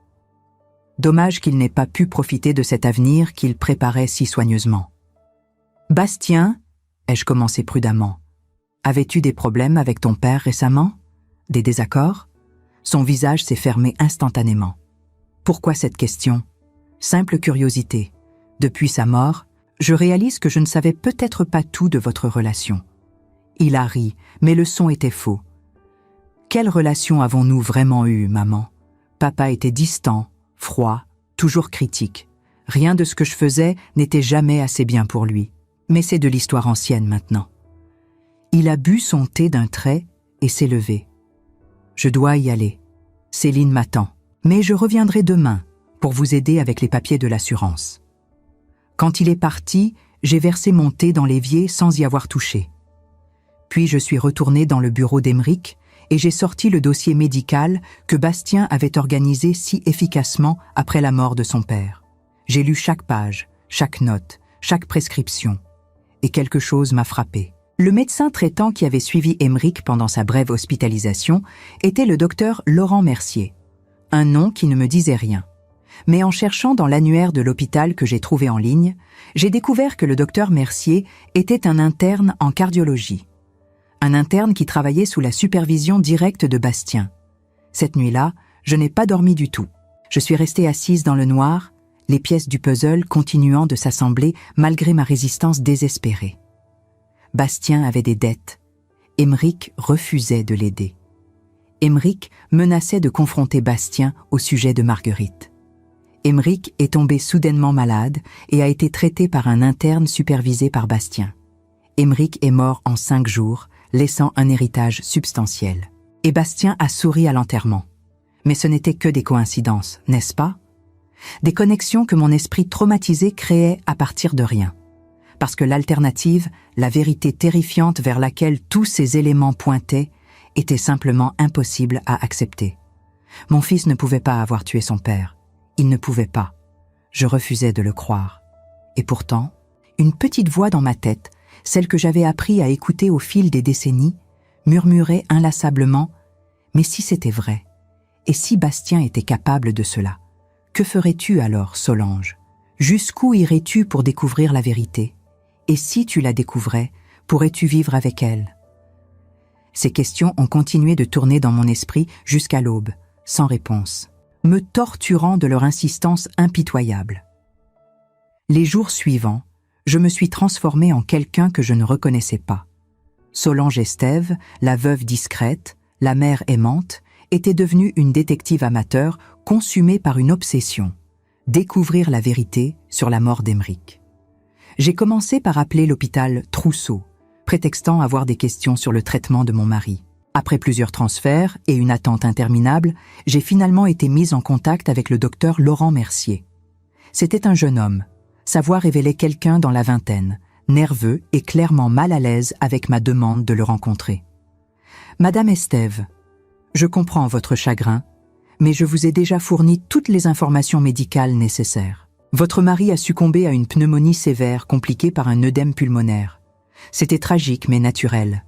Dommage qu'il n'ait pas pu profiter de cet avenir qu'il préparait si soigneusement. « Bastien, ai-je commencé prudemment, avais-tu des problèmes avec ton père récemment? Des désaccords ?» Son visage s'est fermé instantanément. Pourquoi cette question? Simple curiosité. Depuis sa mort, Je réalise que je ne savais peut-être pas tout de votre relation. Il a ri, mais le son était faux. Quelle relation avons-nous vraiment eue, maman? Papa était distant, froid, toujours critique. Rien de ce que je faisais n'était jamais assez bien pour lui. Mais c'est de l'histoire ancienne maintenant. Il a bu son thé d'un trait et s'est levé. Je dois y aller. Céline m'attend. Mais je reviendrai demain pour vous aider avec les papiers de l'assurance. Quand il est parti, j'ai versé mon thé dans l'évier sans y avoir touché. Puis je suis retournée dans le bureau d'Aymeric et j'ai sorti le dossier médical que Bastien avait organisé si efficacement après la mort de son père. J'ai lu chaque page, chaque note, chaque prescription. Et quelque chose m'a frappé. Le médecin traitant qui avait suivi Aymeric pendant sa brève hospitalisation était le docteur Laurent Mercier. Un nom qui ne me disait rien. Mais en cherchant dans l'annuaire de l'hôpital que j'ai trouvé en ligne, j'ai découvert que le docteur Mercier était un interne en cardiologie. Un interne qui travaillait sous la supervision directe de Bastien. Cette nuit-là, je n'ai pas dormi du tout. Je suis restée assise dans le noir, les pièces du puzzle continuant de s'assembler malgré ma résistance désespérée. Bastien avait des dettes. Aymeric refusait de l'aider. Aymeric menaçait de confronter Bastien au sujet de Marguerite. Aymeric est tombé soudainement malade et a été traité par un interne supervisé par Bastien. Aymeric est mort en 5 jours, laissant un héritage substantiel. Et Bastien a souri à l'enterrement. Mais ce n'était que des coïncidences, n'est-ce pas? Des connexions que mon esprit traumatisé créait à partir de rien. Parce que l'alternative, la vérité terrifiante vers laquelle tous ces éléments pointaient, était simplement impossible à accepter. Mon fils ne pouvait pas avoir tué son père. Il ne pouvait pas. Je refusais de le croire. Et pourtant, une petite voix dans ma tête, celle que j'avais appris à écouter au fil des décennies, murmurait inlassablement « Mais si c'était vrai? Et si Bastien était capable de cela? Que ferais-tu alors, Solange? Jusqu'où irais-tu pour découvrir la vérité? Et si tu la découvrais, pourrais-tu vivre avec elle ?» Ces questions ont continué de tourner dans mon esprit jusqu'à l'aube, sans réponse, me torturant de leur insistance impitoyable. Les jours suivants, je me suis transformée en quelqu'un que je ne reconnaissais pas. Solange Estève, la veuve discrète, la mère aimante, était devenue une détective amateur consumée par une obsession, découvrir la vérité sur la mort d'Aymeric. J'ai commencé par appeler l'hôpital Trousseau, prétextant avoir des questions sur le traitement de mon mari. Après plusieurs transferts et une attente interminable, j'ai finalement été mise en contact avec le docteur Laurent Mercier. C'était un jeune homme. Sa voix révélait quelqu'un dans la vingtaine, nerveux et clairement mal à l'aise avec ma demande de le rencontrer. « Madame Estève, je comprends votre chagrin, mais je vous ai déjà fourni toutes les informations médicales nécessaires. Votre mari a succombé à une pneumonie sévère compliquée par un œdème pulmonaire. C'était tragique mais naturel. »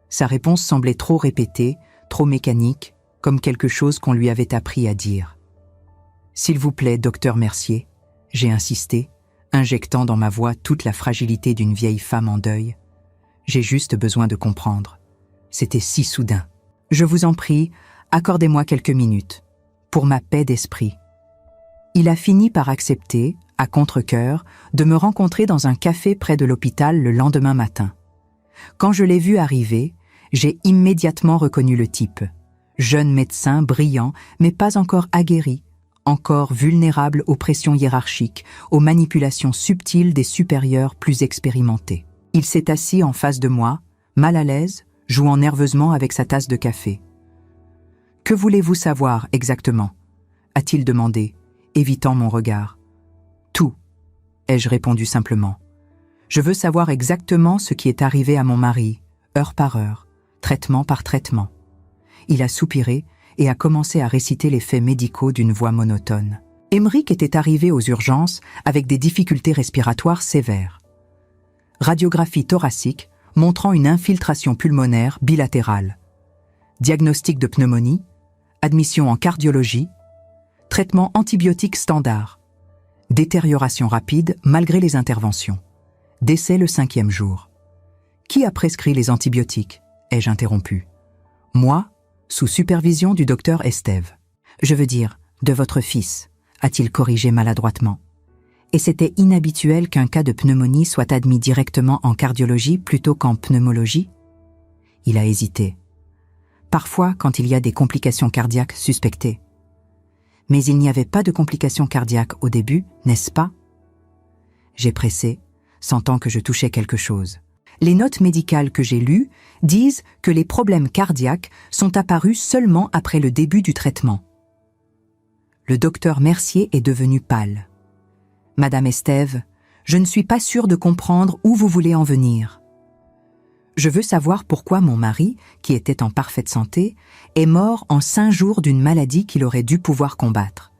Sa réponse semblait trop répétée, trop mécanique, comme quelque chose qu'on lui avait appris à dire. « S'il vous plaît, docteur Mercier », j'ai insisté, injectant dans ma voix toute la fragilité d'une vieille femme en deuil. « J'ai juste besoin de comprendre. C'était si soudain. Je vous en prie, accordez-moi quelques minutes, pour ma paix d'esprit. » Il a fini par accepter, à contre-cœur, de me rencontrer dans un café près de l'hôpital le lendemain matin. Quand je l'ai vu arriver, j'ai immédiatement reconnu le type. Jeune médecin brillant, mais pas encore aguerri, encore vulnérable aux pressions hiérarchiques, aux manipulations subtiles des supérieurs plus expérimentés. Il s'est assis en face de moi, mal à l'aise, jouant nerveusement avec sa tasse de café. « Que voulez-vous savoir exactement ?» a-t-il demandé, évitant mon regard. « Tout », ai-je répondu simplement. « Je veux savoir exactement ce qui est arrivé à mon mari, heure par heure, traitement par traitement. » Il a soupiré et a commencé à réciter les faits médicaux d'une voix monotone. Aymeric était arrivé aux urgences avec des difficultés respiratoires sévères. Radiographie thoracique montrant une infiltration pulmonaire bilatérale. Diagnostic de pneumonie, admission en cardiologie, traitement antibiotique standard. Détérioration rapide malgré les interventions. Décès le 5e jour. Qui a prescrit les antibiotiques ? Ai-je interrompu. Moi, sous supervision du docteur Estève. Je veux dire, de votre fils, a-t-il corrigé maladroitement. et c'était inhabituel qu'un cas de pneumonie soit admis directement en cardiologie plutôt qu'en pneumologie. Il a hésité. Parfois, quand il y a des complications cardiaques suspectées. Mais il n'y avait pas de complications cardiaques au début, n'est-ce pas? J'ai pressé, sentant que je touchais quelque chose. Les notes médicales que j'ai lues disent que les problèmes cardiaques sont apparus seulement après le début du traitement. Le docteur Mercier est devenu pâle. « Madame Estève, je ne suis pas sûre de comprendre où vous voulez en venir. Je veux savoir pourquoi mon mari, qui était en parfaite santé, est mort en 5 jours d'une maladie qu'il aurait dû pouvoir combattre.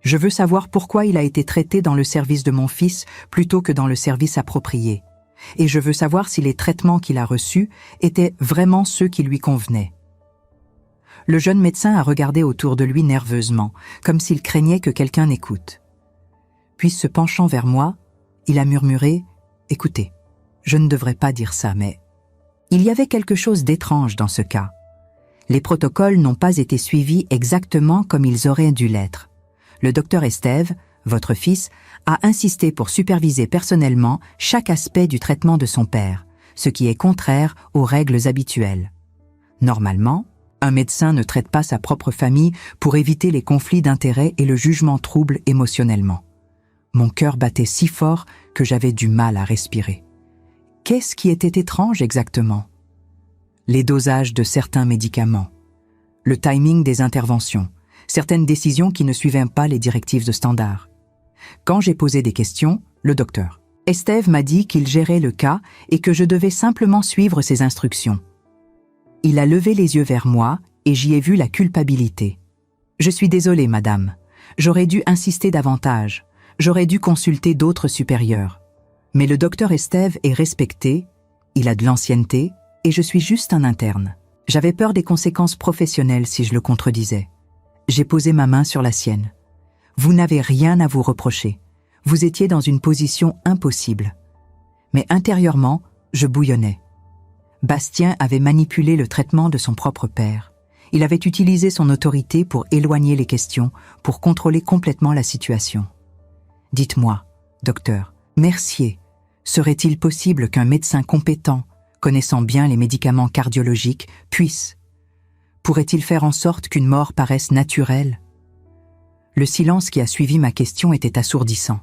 Je veux savoir pourquoi il a été traité dans le service de mon fils plutôt que dans le service approprié. Et je veux savoir si les traitements qu'il a reçus étaient vraiment ceux qui lui convenaient. » Le jeune médecin a regardé autour de lui nerveusement, comme s'il craignait que quelqu'un n'écoute. Puis, se penchant vers moi, il a murmuré « Écoutez, je ne devrais pas dire ça, mais… » Il y avait quelque chose d'étrange dans ce cas. Les protocoles n'ont pas été suivis exactement comme ils auraient dû l'être. Le docteur Estève, votre fils, a insisté pour superviser personnellement chaque aspect du traitement de son père, ce qui est contraire aux règles habituelles. Normalement, un médecin ne traite pas sa propre famille pour éviter les conflits d'intérêts et le jugement trouble émotionnellement. Mon cœur battait si fort que j'avais du mal à respirer. Qu'est-ce qui était étrange exactement? Les dosages de certains médicaments, le timing des interventions, certaines décisions qui ne suivaient pas les directives de standard. Quand j'ai posé des questions, le docteur Estève m'a dit qu'il gérait le cas et que je devais simplement suivre ses instructions. Il a levé les yeux vers moi et j'y ai vu la culpabilité. « Je suis désolée, madame. J'aurais dû insister davantage. J'aurais dû consulter d'autres supérieurs. Mais le docteur Estève est respecté, il a de l'ancienneté, et je suis juste un interne. J'avais peur des conséquences professionnelles si je le contredisais. J'ai posé ma main sur la sienne. Vous n'avez rien à vous reprocher. Vous étiez dans une position impossible. Mais intérieurement, je bouillonnais. Bastien avait manipulé le traitement de son propre père. Il avait utilisé son autorité pour éloigner les questions, pour contrôler complètement la situation. Dites-moi, docteur, Mercier, serait-il possible qu'un médecin compétent, connaissant bien les médicaments cardiologiques, pourrait-il faire en sorte qu'une mort paraisse naturelle? Le silence qui a suivi ma question était assourdissant.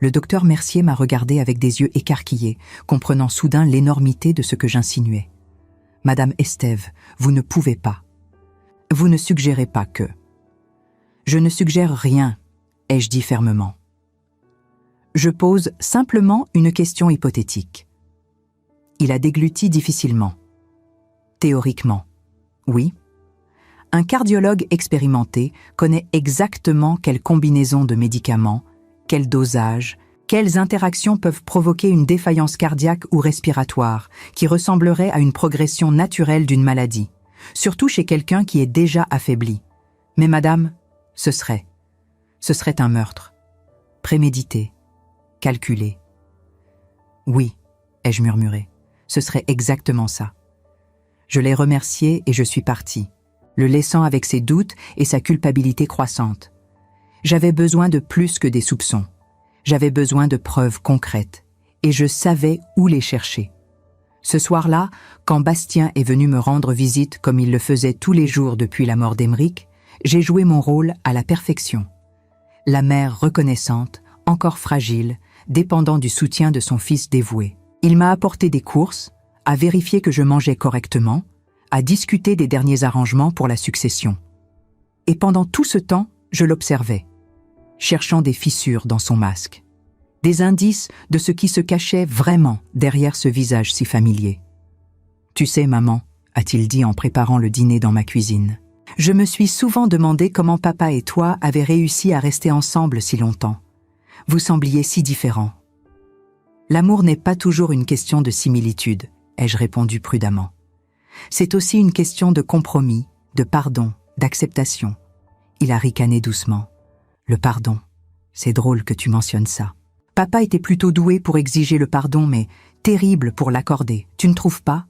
Le docteur Mercier m'a regardé avec des yeux écarquillés, comprenant soudain l'énormité de ce que j'insinuais. « Madame Estève, vous ne pouvez pas. Vous ne suggérez pas que… » « Je ne suggère rien, » ai-je dit fermement. Je pose simplement une question hypothétique. Il a dégluti difficilement. Théoriquement, oui. Un cardiologue expérimenté connaît exactement quelle combinaison de médicaments, quel dosage, quelles interactions peuvent provoquer une défaillance cardiaque ou respiratoire qui ressemblerait à une progression naturelle d'une maladie, surtout chez quelqu'un qui est déjà affaibli. Mais madame, ce serait un meurtre, prémédité, calculé. Oui, ai-je murmuré, ce serait exactement ça. Je l'ai remercié et je suis parti, le laissant avec ses doutes et sa culpabilité croissante. J'avais besoin de plus que des soupçons. J'avais besoin de preuves concrètes et je savais où les chercher. Ce soir-là, quand Bastien est venu me rendre visite comme il le faisait tous les jours depuis la mort d'Aymeric, j'ai joué mon rôle à la perfection. La mère reconnaissante, encore fragile, dépendant du soutien de son fils dévoué. Il m'a apporté des courses, a vérifié que je mangeais correctement, a discuté des derniers arrangements pour la succession. Et pendant tout ce temps, je l'observais, cherchant des fissures dans son masque, des indices de ce qui se cachait vraiment derrière ce visage si familier. « Tu sais, maman, » a-t-il dit en préparant le dîner dans ma cuisine, « je me suis souvent demandé comment papa et toi avaient réussi à rester ensemble si longtemps. Vous sembliez si différents. » « L'amour n'est pas toujours une question de similitude, » ai-je répondu prudemment. « C'est aussi une question de compromis, de pardon, d'acceptation. » Il a ricané doucement. « Le pardon, c'est drôle que tu mentionnes ça. Papa était plutôt doué pour exiger le pardon, mais terrible pour l'accorder, tu ne trouves pas ?»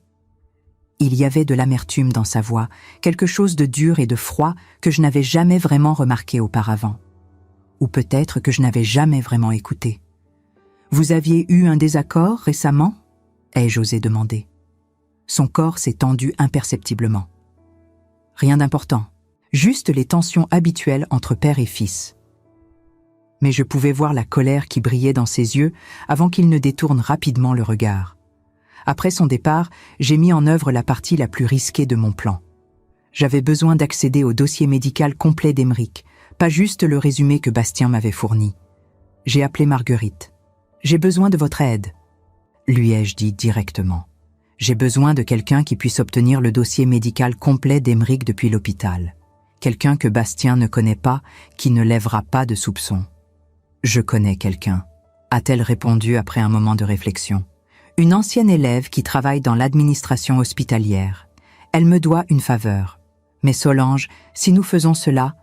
Il y avait de l'amertume dans sa voix, quelque chose de dur et de froid que je n'avais jamais vraiment remarqué auparavant. « ou peut-être que je n'avais jamais vraiment écouté. « Vous aviez eu un désaccord récemment ?» ai-je osé demander. Son corps s'est tendu imperceptiblement. « Rien d'important, juste les tensions habituelles entre père et fils. » Mais je pouvais voir la colère qui brillait dans ses yeux avant qu'il ne détourne rapidement le regard. Après son départ, j'ai mis en œuvre la partie la plus risquée de mon plan. J'avais besoin d'accéder au dossier médical complet d'Aymeric, pas juste le résumé que Bastien m'avait fourni. J'ai appelé Marguerite. « J'ai besoin de votre aide. » lui ai-je dit directement. « J'ai besoin de quelqu'un qui puisse obtenir le dossier médical complet d'Aymeric depuis l'hôpital. Quelqu'un que Bastien ne connaît pas, qui ne lèvera pas de soupçons. »« Je connais quelqu'un, » a-t-elle répondu après un moment de réflexion. « Une ancienne élève qui travaille dans l'administration hospitalière. Elle me doit une faveur. Mais Solange, si nous faisons cela,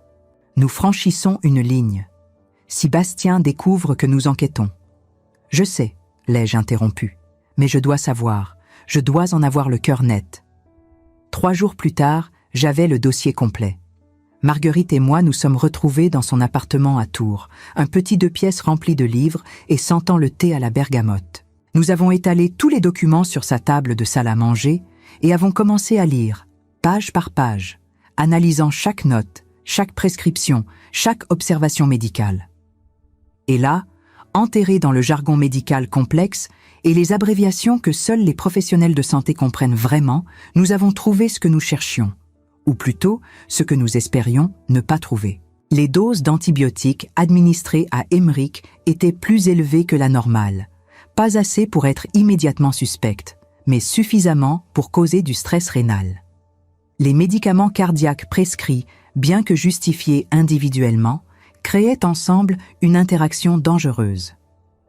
nous franchissons une ligne. Si Bastien découvre que nous enquêtons. » « Je sais, » l'ai-je interrompu, « mais je dois savoir, je dois en avoir le cœur net. » 3 jours plus tard, j'avais le dossier complet. Marguerite et moi nous sommes retrouvés dans son appartement à Tours, un petit 2 pièces rempli de livres et sentant le thé à la bergamote. Nous avons étalé tous les documents sur sa table de salle à manger et avons commencé à lire, page par page, analysant chaque note, chaque prescription, chaque observation médicale. Et là, enterrés dans le jargon médical complexe et les abréviations que seuls les professionnels de santé comprennent vraiment, nous avons trouvé ce que nous cherchions, ou plutôt ce que nous espérions ne pas trouver. Les doses d'antibiotiques administrées à Aymeric étaient plus élevées que la normale, pas assez pour être immédiatement suspectes, mais suffisamment pour causer du stress rénal. Les médicaments cardiaques prescrits, bien que justifiés individuellement, créaient ensemble une interaction dangereuse.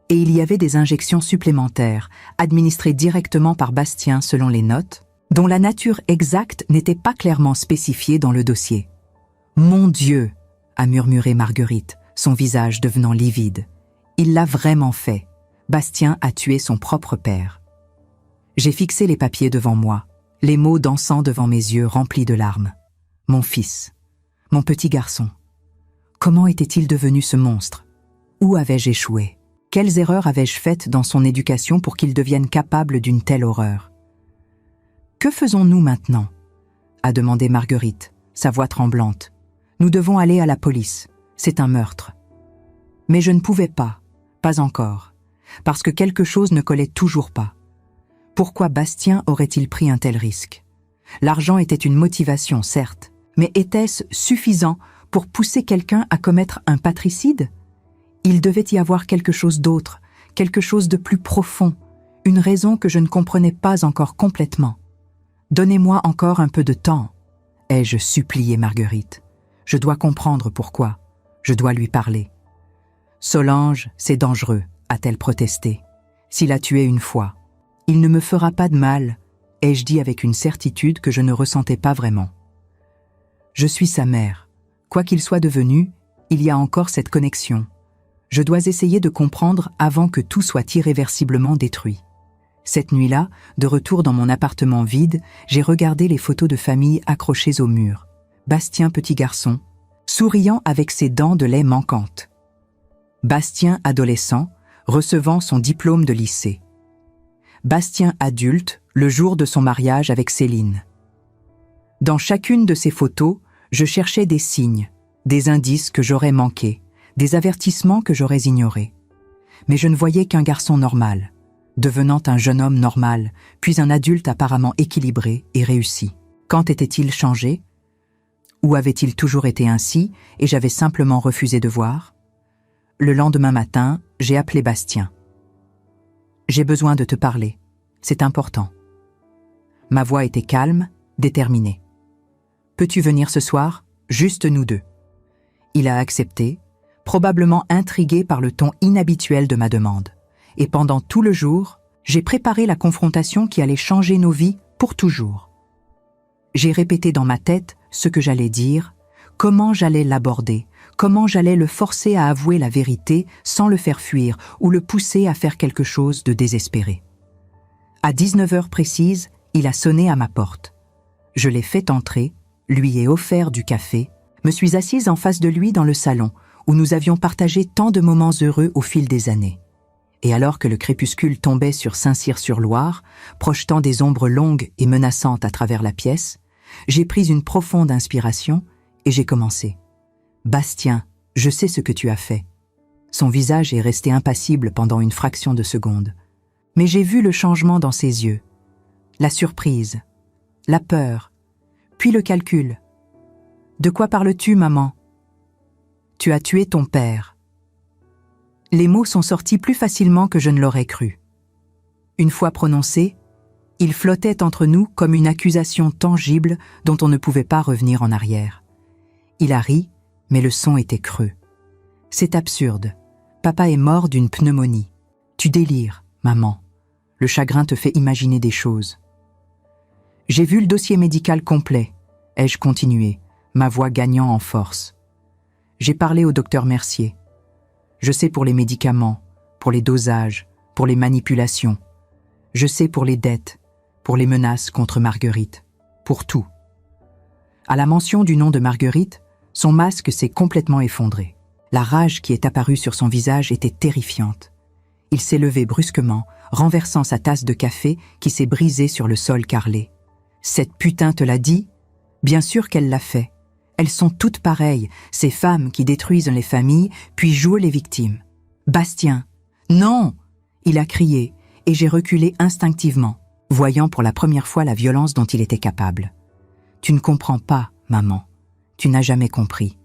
Et il y avait des injections supplémentaires, administrées directement par Bastien selon les notes, dont la nature exacte n'était pas clairement spécifiée dans le dossier. « Mon Dieu !» a murmuré Marguerite, son visage devenant livide. « Il l'a vraiment fait. Bastien a tué son propre père. » J'ai fixé les papiers devant moi, les mots dansant devant mes yeux remplis de larmes. Mon fils, mon petit garçon. Comment était-il devenu ce monstre? Où avais-je échoué? Quelles erreurs avais-je faites dans son éducation pour qu'il devienne capable d'une telle horreur? « Que faisons-nous maintenant ?» a demandé Marguerite, sa voix tremblante. « Nous devons aller à la police. C'est un meurtre. » Mais je ne pouvais pas encore, parce que quelque chose ne collait toujours pas. Pourquoi Bastien aurait-il pris un tel risque? L'argent était une motivation, certes, mais était-ce suffisant pour pousser quelqu'un à commettre un patricide? Il devait y avoir quelque chose d'autre, quelque chose de plus profond, une raison que je ne comprenais pas encore complètement. « Donnez-moi encore un peu de temps », ai-je supplié Marguerite. « Je dois comprendre pourquoi, je dois lui parler. »« Solange, c'est dangereux », a-t-elle protesté. « S'il a tué une fois, il ne me fera pas de mal », ai-je dit avec une certitude que je ne ressentais pas vraiment. Je suis sa mère. Quoi qu'il soit devenu, il y a encore cette connexion. Je dois essayer de comprendre avant que tout soit irréversiblement détruit. Cette nuit-là, de retour dans mon appartement vide, j'ai regardé les photos de famille accrochées au mur. Bastien petit garçon, souriant avec ses dents de lait manquantes. Bastien adolescent, recevant son diplôme de lycée. Bastien adulte, le jour de son mariage avec Céline. Dans chacune de ces photos, je cherchais des signes, des indices que j'aurais manqués, des avertissements que j'aurais ignorés. Mais je ne voyais qu'un garçon normal, devenant un jeune homme normal, puis un adulte apparemment équilibré et réussi. Quand était-il changé? Ou avait-il toujours été ainsi et j'avais simplement refusé de voir? Le lendemain matin, j'ai appelé Bastien. « J'ai besoin de te parler. C'est important. » Ma voix était calme, déterminée. « Peux-tu venir ce soir? Juste nous deux. » Il a accepté, probablement intrigué par le ton inhabituel de ma demande. Et pendant tout le jour, j'ai préparé la confrontation qui allait changer nos vies pour toujours. J'ai répété dans ma tête ce que j'allais dire, comment j'allais l'aborder, comment j'allais le forcer à avouer la vérité sans le faire fuir ou le pousser à faire quelque chose de désespéré. À 19h précises, il a sonné à ma porte. Je l'ai fait entrer, lui ai offert du café, me suis assise en face de lui dans le salon, où nous avions partagé tant de moments heureux au fil des années. Et alors que le crépuscule tombait sur Saint-Cyr-sur-Loire, projetant des ombres longues et menaçantes à travers la pièce, j'ai pris une profonde inspiration et j'ai commencé. « Bastien, je sais ce que tu as fait. » Son visage est resté impassible pendant une fraction de seconde. Mais j'ai vu le changement dans ses yeux. La surprise, la peur, puis le calcul. « De quoi parles-tu, maman ? » « Tu as tué ton père. » Les mots sont sortis plus facilement que je ne l'aurais cru. Une fois prononcés, ils flottaient entre nous comme une accusation tangible dont on ne pouvait pas revenir en arrière. Il a ri, mais le son était creux. « C'est absurde. Papa est mort d'une pneumonie. Tu délires, maman. Le chagrin te fait imaginer des choses. » J'ai vu le dossier médical complet, ai-je continué, ma voix gagnant en force. J'ai parlé au docteur Mercier. Je sais pour les médicaments, pour les dosages, pour les manipulations. Je sais pour les dettes, pour les menaces contre Marguerite, pour tout. À la mention du nom de Marguerite, son masque s'est complètement effondré. La rage qui est apparue sur son visage était terrifiante. Il s'est levé brusquement, renversant sa tasse de café qui s'est brisée sur le sol carrelé. « Cette putain te l'a dit ? Bien sûr qu'elle l'a fait. Elles sont toutes pareilles, ces femmes qui détruisent les familles puis jouent les victimes. Bastien, non !» Il a crié, et j'ai reculé instinctivement, voyant pour la première fois la violence dont il était capable. « Tu ne comprends pas, maman. Tu n'as jamais compris.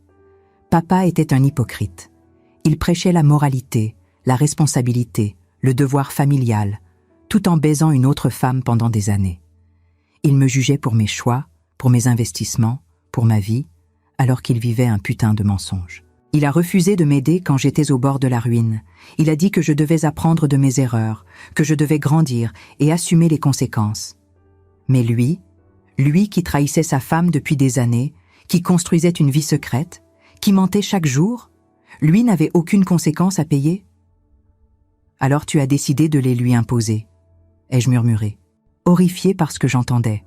Papa était un hypocrite. Il prêchait la moralité, la responsabilité, le devoir familial, tout en baisant une autre femme pendant des années. Il me jugeait pour mes choix, pour mes investissements, pour ma vie, alors qu'il vivait un putain de mensonge. Il a refusé de m'aider quand j'étais au bord de la ruine. Il a dit que je devais apprendre de mes erreurs, que je devais grandir et assumer les conséquences. Mais lui qui trahissait sa femme depuis des années, qui construisait une vie secrète, qui mentait chaque jour, lui n'avait aucune conséquence à payer. Alors tu as décidé de les lui imposer, ai-je murmuré, horrifié par ce que j'entendais.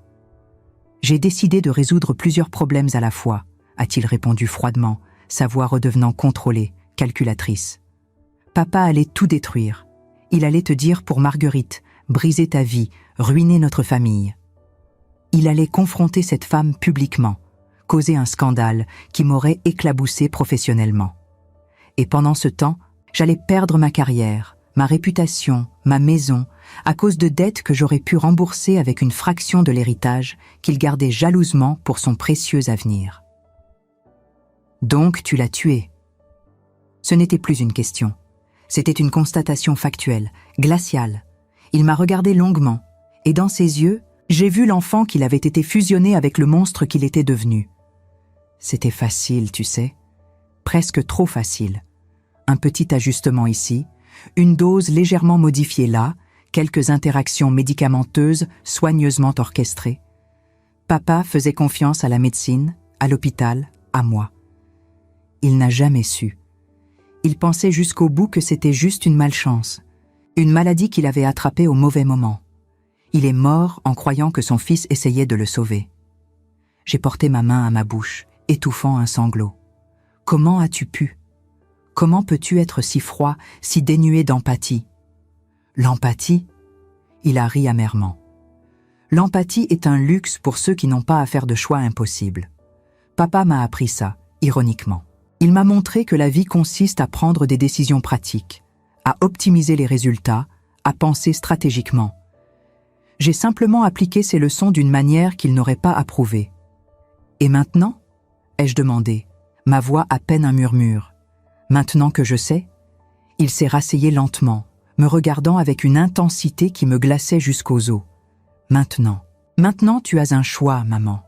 J'ai décidé de résoudre plusieurs problèmes à la fois, a-t-il répondu froidement, sa voix redevenant contrôlée, calculatrice. Papa allait tout détruire. Il allait te dire pour Marguerite, briser ta vie, ruiner notre famille. Il allait confronter cette femme publiquement, causer un scandale qui m'aurait éclaboussé professionnellement. Et pendant ce temps, j'allais perdre ma carrière, ma réputation, ma maison, à cause de dettes que j'aurais pu rembourser avec une fraction de l'héritage qu'il gardait jalousement pour son précieux avenir. Donc tu l'as tué. Ce n'était plus une question. C'était une constatation factuelle, glaciale. Il m'a regardé longuement, et dans ses yeux, j'ai vu l'enfant qu'il avait été fusionné avec le monstre qu'il était devenu. C'était facile, tu sais. Presque trop facile. Un petit ajustement ici, une dose légèrement modifiée là, quelques interactions médicamenteuses soigneusement orchestrées. Papa faisait confiance à la médecine, à l'hôpital, à moi. Il n'a jamais su. Il pensait jusqu'au bout que c'était juste une malchance, une maladie qu'il avait attrapée au mauvais moment. Il est mort en croyant que son fils essayait de le sauver. J'ai porté ma main à ma bouche, étouffant un sanglot. Comment as-tu pu ? Comment peux-tu être si froid, si dénué d'empathie ? L'empathie ? Il a ri amèrement. L'empathie est un luxe pour ceux qui n'ont pas à faire de choix impossibles. Papa m'a appris ça, ironiquement. Il m'a montré que la vie consiste à prendre des décisions pratiques, à optimiser les résultats, à penser stratégiquement. J'ai simplement appliqué ces leçons d'une manière qu'il n'aurait pas approuvée. Et maintenant ? Ai-je demandé, ma voix à peine un murmure. Maintenant que je sais ? Il s'est rasseyé lentement, me regardant avec une intensité qui me glaçait jusqu'aux os. Maintenant tu as un choix, maman.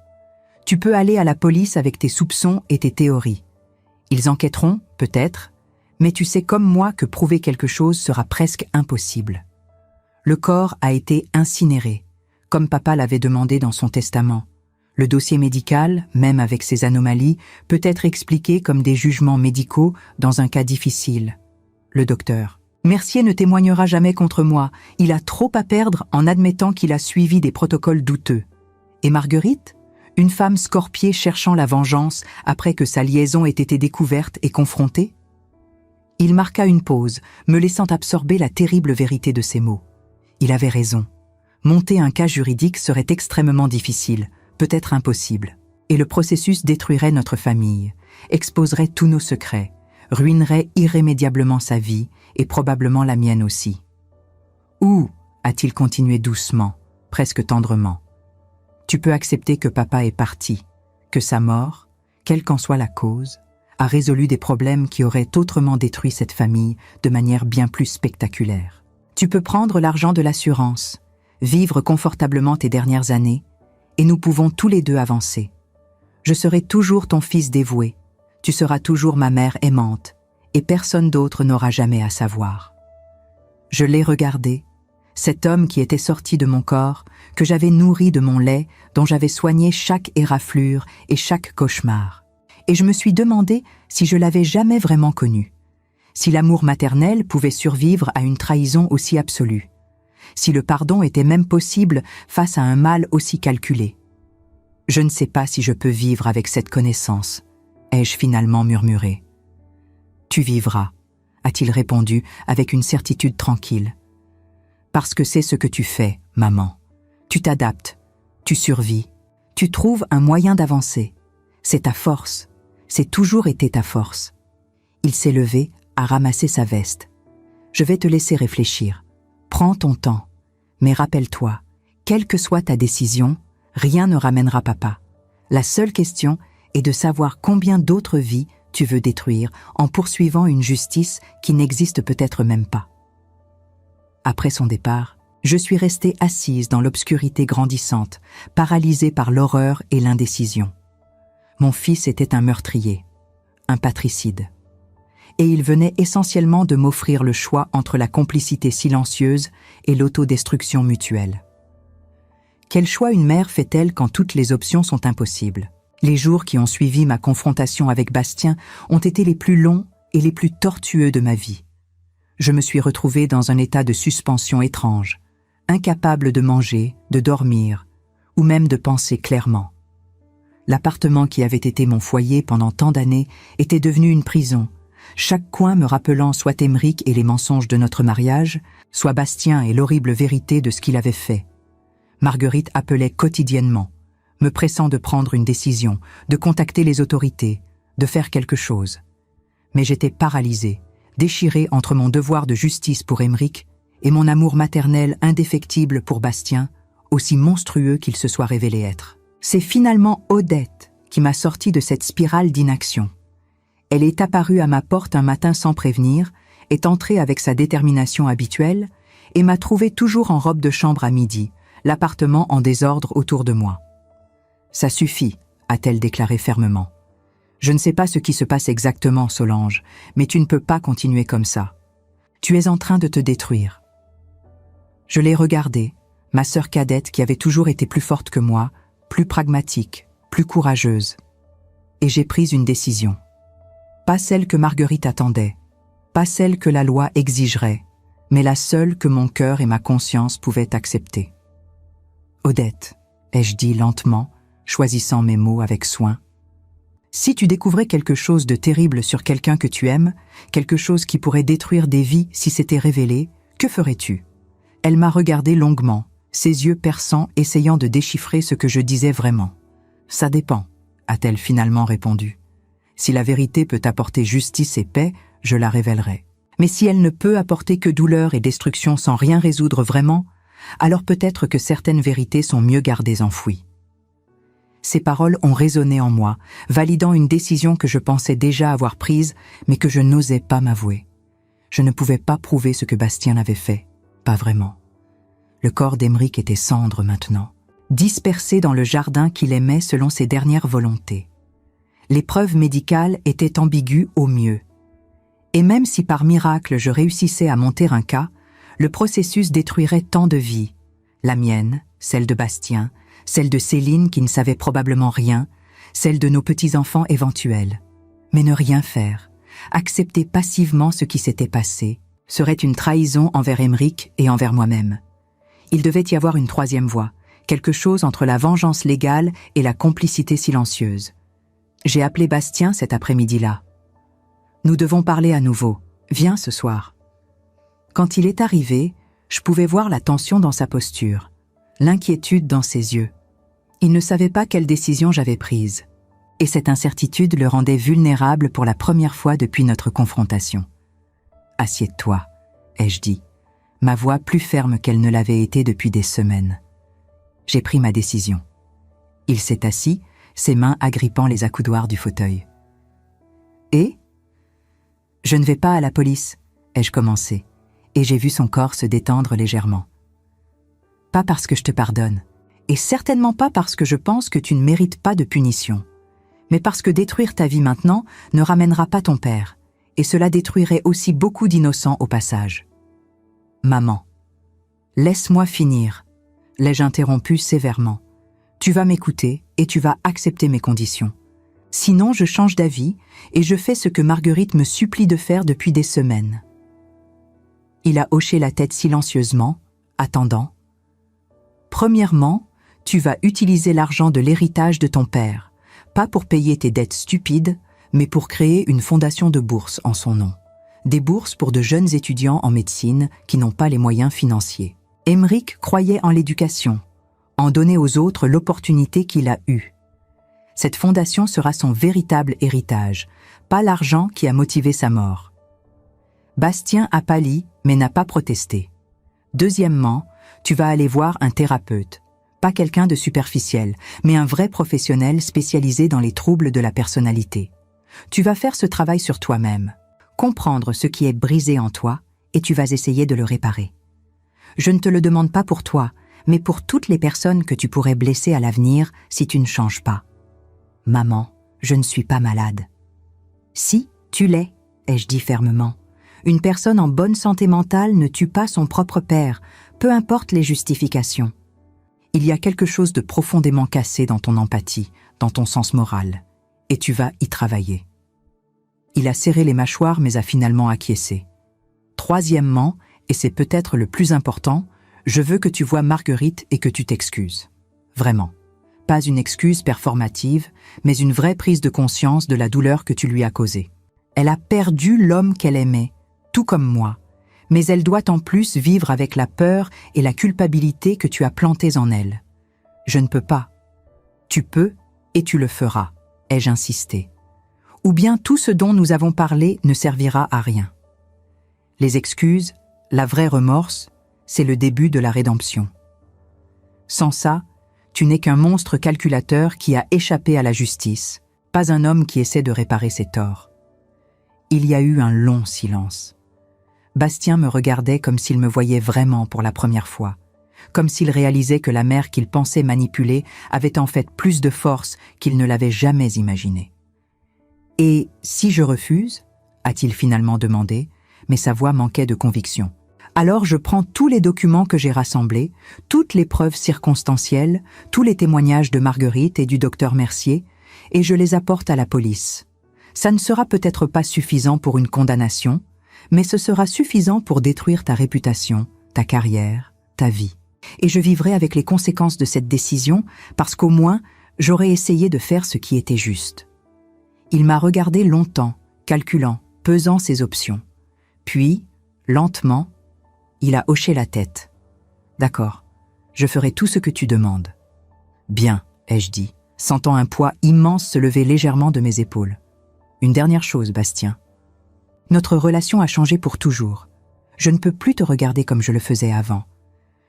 Tu peux aller à la police avec tes soupçons et tes théories. Ils enquêteront, peut-être, mais tu sais comme moi que prouver quelque chose sera presque impossible. Le corps a été incinéré, comme papa l'avait demandé dans son testament. Le dossier médical, même avec ses anomalies, peut être expliqué comme des jugements médicaux dans un cas difficile. Le docteur. Mercier ne témoignera jamais contre moi. Il a trop à perdre en admettant qu'il a suivi des protocoles douteux. Et Marguerite ? Une femme scorpiée cherchant la vengeance après que sa liaison ait été découverte et confrontée? Il marqua une pause, me laissant absorber la terrible vérité de ses mots. Il avait raison. Monter un cas juridique serait extrêmement difficile, peut-être impossible. Et le processus détruirait notre famille, exposerait tous nos secrets, ruinerait irrémédiablement sa vie et probablement la mienne aussi. Ou, a-t-il continué doucement, presque tendrement, tu peux accepter que papa est parti, que sa mort, quelle qu'en soit la cause, a résolu des problèmes qui auraient autrement détruit cette famille de manière bien plus spectaculaire. Tu peux prendre l'argent de l'assurance, vivre confortablement tes dernières années, et nous pouvons tous les deux avancer. Je serai toujours ton fils dévoué, tu seras toujours ma mère aimante, et personne d'autre n'aura jamais à savoir. Je l'ai regardé, cet homme qui était sorti de mon corps, que j'avais nourri de mon lait, dont j'avais soigné chaque éraflure et chaque cauchemar. Et je me suis demandé si je l'avais jamais vraiment connu, si l'amour maternel pouvait survivre à une trahison aussi absolue, si le pardon était même possible face à un mal aussi calculé. Je ne sais pas si je peux vivre avec cette connaissance, ai-je finalement murmuré. Tu vivras, a-t-il répondu avec une certitude tranquille. Parce que c'est ce que tu fais, maman. Tu t'adaptes, tu survis, tu trouves un moyen d'avancer. C'est ta force, c'est toujours été ta force. Il s'est levé, a ramassé sa veste. Je vais te laisser réfléchir. Prends ton temps, mais rappelle-toi, quelle que soit ta décision, rien ne ramènera papa. La seule question est de savoir combien d'autres vies tu veux détruire en poursuivant une justice qui n'existe peut-être même pas. Après son départ, je suis restée assise dans l'obscurité grandissante, paralysée par l'horreur et l'indécision. Mon fils était un meurtrier, un patricide. Et il venait essentiellement de m'offrir le choix entre la complicité silencieuse et l'autodestruction mutuelle. Quel choix une mère fait-elle quand toutes les options sont impossibles? Les jours qui ont suivi ma confrontation avec Bastien ont été les plus longs et les plus tortueux de ma vie. Je me suis retrouvée dans un état de suspension étrange, incapable de manger, de dormir, ou même de penser clairement. L'appartement qui avait été mon foyer pendant tant d'années était devenu une prison, chaque coin me rappelant soit Aymeric et les mensonges de notre mariage, soit Bastien et l'horrible vérité de ce qu'il avait fait. Marguerite appelait quotidiennement, me pressant de prendre une décision, de contacter les autorités, de faire quelque chose. Mais j'étais paralysée, déchirée entre mon devoir de justice pour Aymeric et mon amour maternel indéfectible pour Bastien, aussi monstrueux qu'il se soit révélé être. C'est finalement Odette qui m'a sortie de cette spirale d'inaction. Elle est apparue à ma porte un matin sans prévenir, est entrée avec sa détermination habituelle et m'a trouvée toujours en robe de chambre à midi, l'appartement en désordre autour de moi. « Ça suffit », a-t-elle déclaré fermement. « Je ne sais pas ce qui se passe exactement, Solange, mais tu ne peux pas continuer comme ça. Tu es en train de te détruire. » Je l'ai regardée, ma sœur cadette qui avait toujours été plus forte que moi, plus pragmatique, plus courageuse. Et j'ai pris une décision. Pas celle que Marguerite attendait, pas celle que la loi exigerait, mais la seule que mon cœur et ma conscience pouvaient accepter. « Odette », ai-je dit lentement, choisissant mes mots avec soin, « si tu découvrais quelque chose de terrible sur quelqu'un que tu aimes, quelque chose qui pourrait détruire des vies si c'était révélé, que ferais-tu » Elle m'a regardé longuement, ses yeux perçants essayant de déchiffrer ce que je disais vraiment. « Ça dépend », a-t-elle finalement répondu. « Si la vérité peut apporter justice et paix, je la révélerai. Mais si elle ne peut apporter que douleur et destruction sans rien résoudre vraiment, alors peut-être que certaines vérités sont mieux gardées enfouies. » Ces paroles ont résonné en moi, validant une décision que je pensais déjà avoir prise, mais que je n'osais pas m'avouer. Je ne pouvais pas prouver ce que Bastien avait fait, pas vraiment. Le corps d'Aymeric était cendre maintenant, dispersé dans le jardin qu'il aimait selon ses dernières volontés. Les preuves médicales étaient ambiguës au mieux. Et même si par miracle je réussissais à monter un cas, le processus détruirait tant de vies, la mienne, celle de Bastien, celle de Céline qui ne savait probablement rien, celle de nos petits-enfants éventuels. Mais ne rien faire, accepter passivement ce qui s'était passé, serait une trahison envers Aymeric et envers moi-même. Il devait y avoir une troisième voie, quelque chose entre la vengeance légale et la complicité silencieuse. J'ai appelé Bastien cet après-midi-là. Nous devons parler à nouveau. Viens ce soir. Quand il est arrivé, je pouvais voir la tension dans sa posture, l'inquiétude dans ses yeux. Il ne savait pas quelle décision j'avais prise. Et cette incertitude le rendait vulnérable pour la première fois depuis notre confrontation. « Assieds-toi », ai-je dit, ma voix plus ferme qu'elle ne l'avait été depuis des semaines. J'ai pris ma décision. Il s'est assis, ses mains agrippant les accoudoirs du fauteuil. « Et ? » ?»« Je ne vais pas à la police, » ai-je commencé, et j'ai vu son corps se détendre légèrement. « Pas parce que je te pardonne, et certainement pas parce que je pense que tu ne mérites pas de punition. Mais parce que détruire ta vie maintenant ne ramènera pas ton père, et cela détruirait aussi beaucoup d'innocents au passage. « Maman, laisse-moi finir, » l'ai-je interrompu sévèrement. « Tu vas m'écouter et tu vas accepter mes conditions. Sinon, je change d'avis et je fais ce que Marguerite me supplie de faire depuis des semaines. » Il a hoché la tête silencieusement, attendant. « Premièrement, tu vas utiliser l'argent de l'héritage de ton père. Pas pour payer tes dettes stupides, mais pour créer une fondation de bourses en son nom. Des bourses pour de jeunes étudiants en médecine qui n'ont pas les moyens financiers. Émeric croyait en l'éducation, en donner aux autres l'opportunité qu'il a eue. Cette fondation sera son véritable héritage, pas l'argent qui a motivé sa mort. » Bastien a pâli, mais n'a pas protesté. « Deuxièmement, tu vas aller voir un thérapeute. Pas quelqu'un de superficiel, mais un vrai professionnel spécialisé dans les troubles de la personnalité. Tu vas faire ce travail sur toi-même, comprendre ce qui est brisé en toi, et tu vas essayer de le réparer. Je ne te le demande pas pour toi, mais pour toutes les personnes que tu pourrais blesser à l'avenir si tu ne changes pas. Maman, je ne suis pas malade. »« Si, tu l'es, » ai-je dit fermement. « Une personne en bonne santé mentale ne tue pas son propre père, peu importe les justifications. Il y a quelque chose de profondément cassé dans ton empathie, dans ton sens moral, et tu vas y travailler. » Il a serré les mâchoires mais a finalement acquiescé. « Troisièmement, et c'est peut-être le plus important, je veux que tu vois Marguerite et que tu t'excuses. Vraiment. Pas une excuse performative, mais une vraie prise de conscience de la douleur que tu lui as causée. Elle a perdu l'homme qu'elle aimait, tout comme moi. Mais elle doit en plus vivre avec la peur et la culpabilité que tu as plantées en elle. Je ne peux pas. Tu peux et tu le feras, ai-je insisté. Ou bien tout ce dont nous avons parlé ne servira à rien. Les excuses, la vraie remorse, c'est le début de la rédemption. Sans ça, tu n'es qu'un monstre calculateur qui a échappé à la justice, pas un homme qui essaie de réparer ses torts. Il y a eu un long silence. Bastien me regardait comme s'il me voyait vraiment pour la première fois, comme s'il réalisait que la mère qu'il pensait manipuler avait en fait plus de force qu'il ne l'avait jamais imaginé. « Et si je refuse ?» a-t-il finalement demandé, mais sa voix manquait de conviction. « Alors je prends tous les documents que j'ai rassemblés, toutes les preuves circonstancielles, tous les témoignages de Marguerite et du docteur Mercier, et je les apporte à la police. Ça ne sera peut-être pas suffisant pour une condamnation, mais ce sera suffisant pour détruire ta réputation, ta carrière, ta vie. Et je vivrai avec les conséquences de cette décision parce qu'au moins, j'aurai essayé de faire ce qui était juste. » Il m'a regardé longtemps, calculant, pesant ses options. Puis, lentement, il a hoché la tête. « D'accord, je ferai tout ce que tu demandes. »« Bien, » ai-je dit, sentant un poids immense se lever légèrement de mes épaules. « Une dernière chose, Bastien. Notre relation a changé pour toujours. Je ne peux plus te regarder comme je le faisais avant.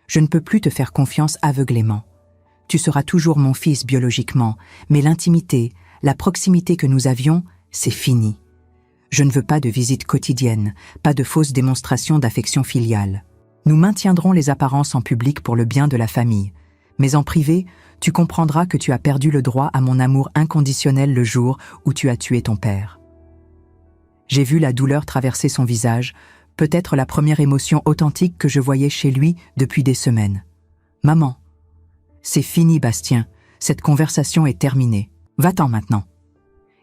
Je ne peux plus te faire confiance aveuglément. Tu seras toujours mon fils biologiquement, mais l'intimité, la proximité que nous avions, c'est fini. Je ne veux pas de visites quotidiennes, pas de fausses démonstrations d'affection filiale. Nous maintiendrons les apparences en public pour le bien de la famille, mais en privé, tu comprendras que tu as perdu le droit à mon amour inconditionnel le jour où tu as tué ton père. » J'ai vu la douleur traverser son visage, peut-être la première émotion authentique que je voyais chez lui depuis des semaines. « Maman, c'est fini, Bastien, cette conversation est terminée. Va-t'en maintenant. »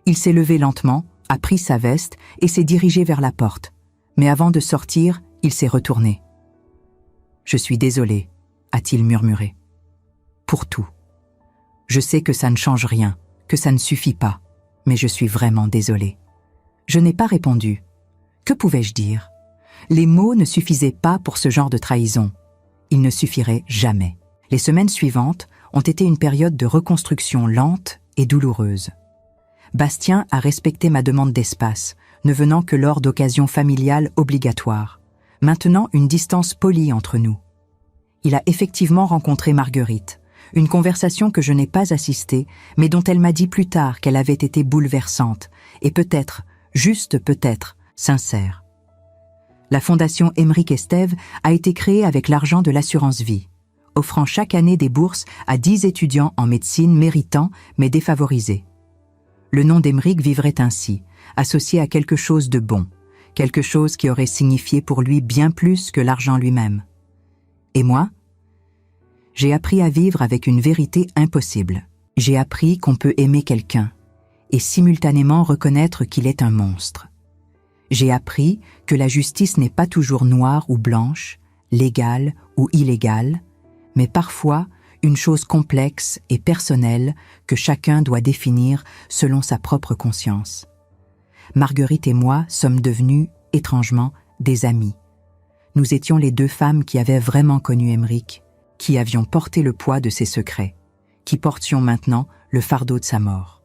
Il s'est levé lentement, a pris sa veste et s'est dirigé vers la porte. Mais avant de sortir, il s'est retourné. « Je suis désolé, » a-t-il murmuré. « pour tout. Je sais que ça ne change rien, que ça ne suffit pas, mais je suis vraiment désolée. Je n'ai pas répondu. Que pouvais-je dire? Les mots ne suffisaient pas pour ce genre de trahison. Ils ne suffiraient jamais. Les semaines suivantes ont été une période de reconstruction lente et douloureuse. Bastien a respecté ma demande d'espace, ne venant que lors d'occasions familiales obligatoires, maintenant une distance polie entre nous. Il a effectivement rencontré Marguerite, une conversation que je n'ai pas assistée, mais dont elle m'a dit plus tard qu'elle avait été bouleversante, et peut-être, juste peut-être, sincère. La fondation Aymeric Estève a été créée avec l'argent de l'assurance vie, offrant chaque année des bourses à 10 étudiants en médecine méritants mais défavorisés. Le nom d'Aymeric vivrait ainsi, associé à quelque chose de bon, quelque chose qui aurait signifié pour lui bien plus que l'argent lui-même. Et moi? J'ai appris à vivre avec une vérité impossible. J'ai appris qu'on peut aimer quelqu'un et simultanément reconnaître qu'il est un monstre. J'ai appris que la justice n'est pas toujours noire ou blanche, légale ou illégale, mais parfois une chose complexe et personnelle que chacun doit définir selon sa propre conscience. Marguerite et moi sommes devenues, étrangement, des amies. Nous étions les deux femmes qui avaient vraiment connu Aymeric, qui avions porté le poids de ses secrets, qui portions maintenant le fardeau de sa mort.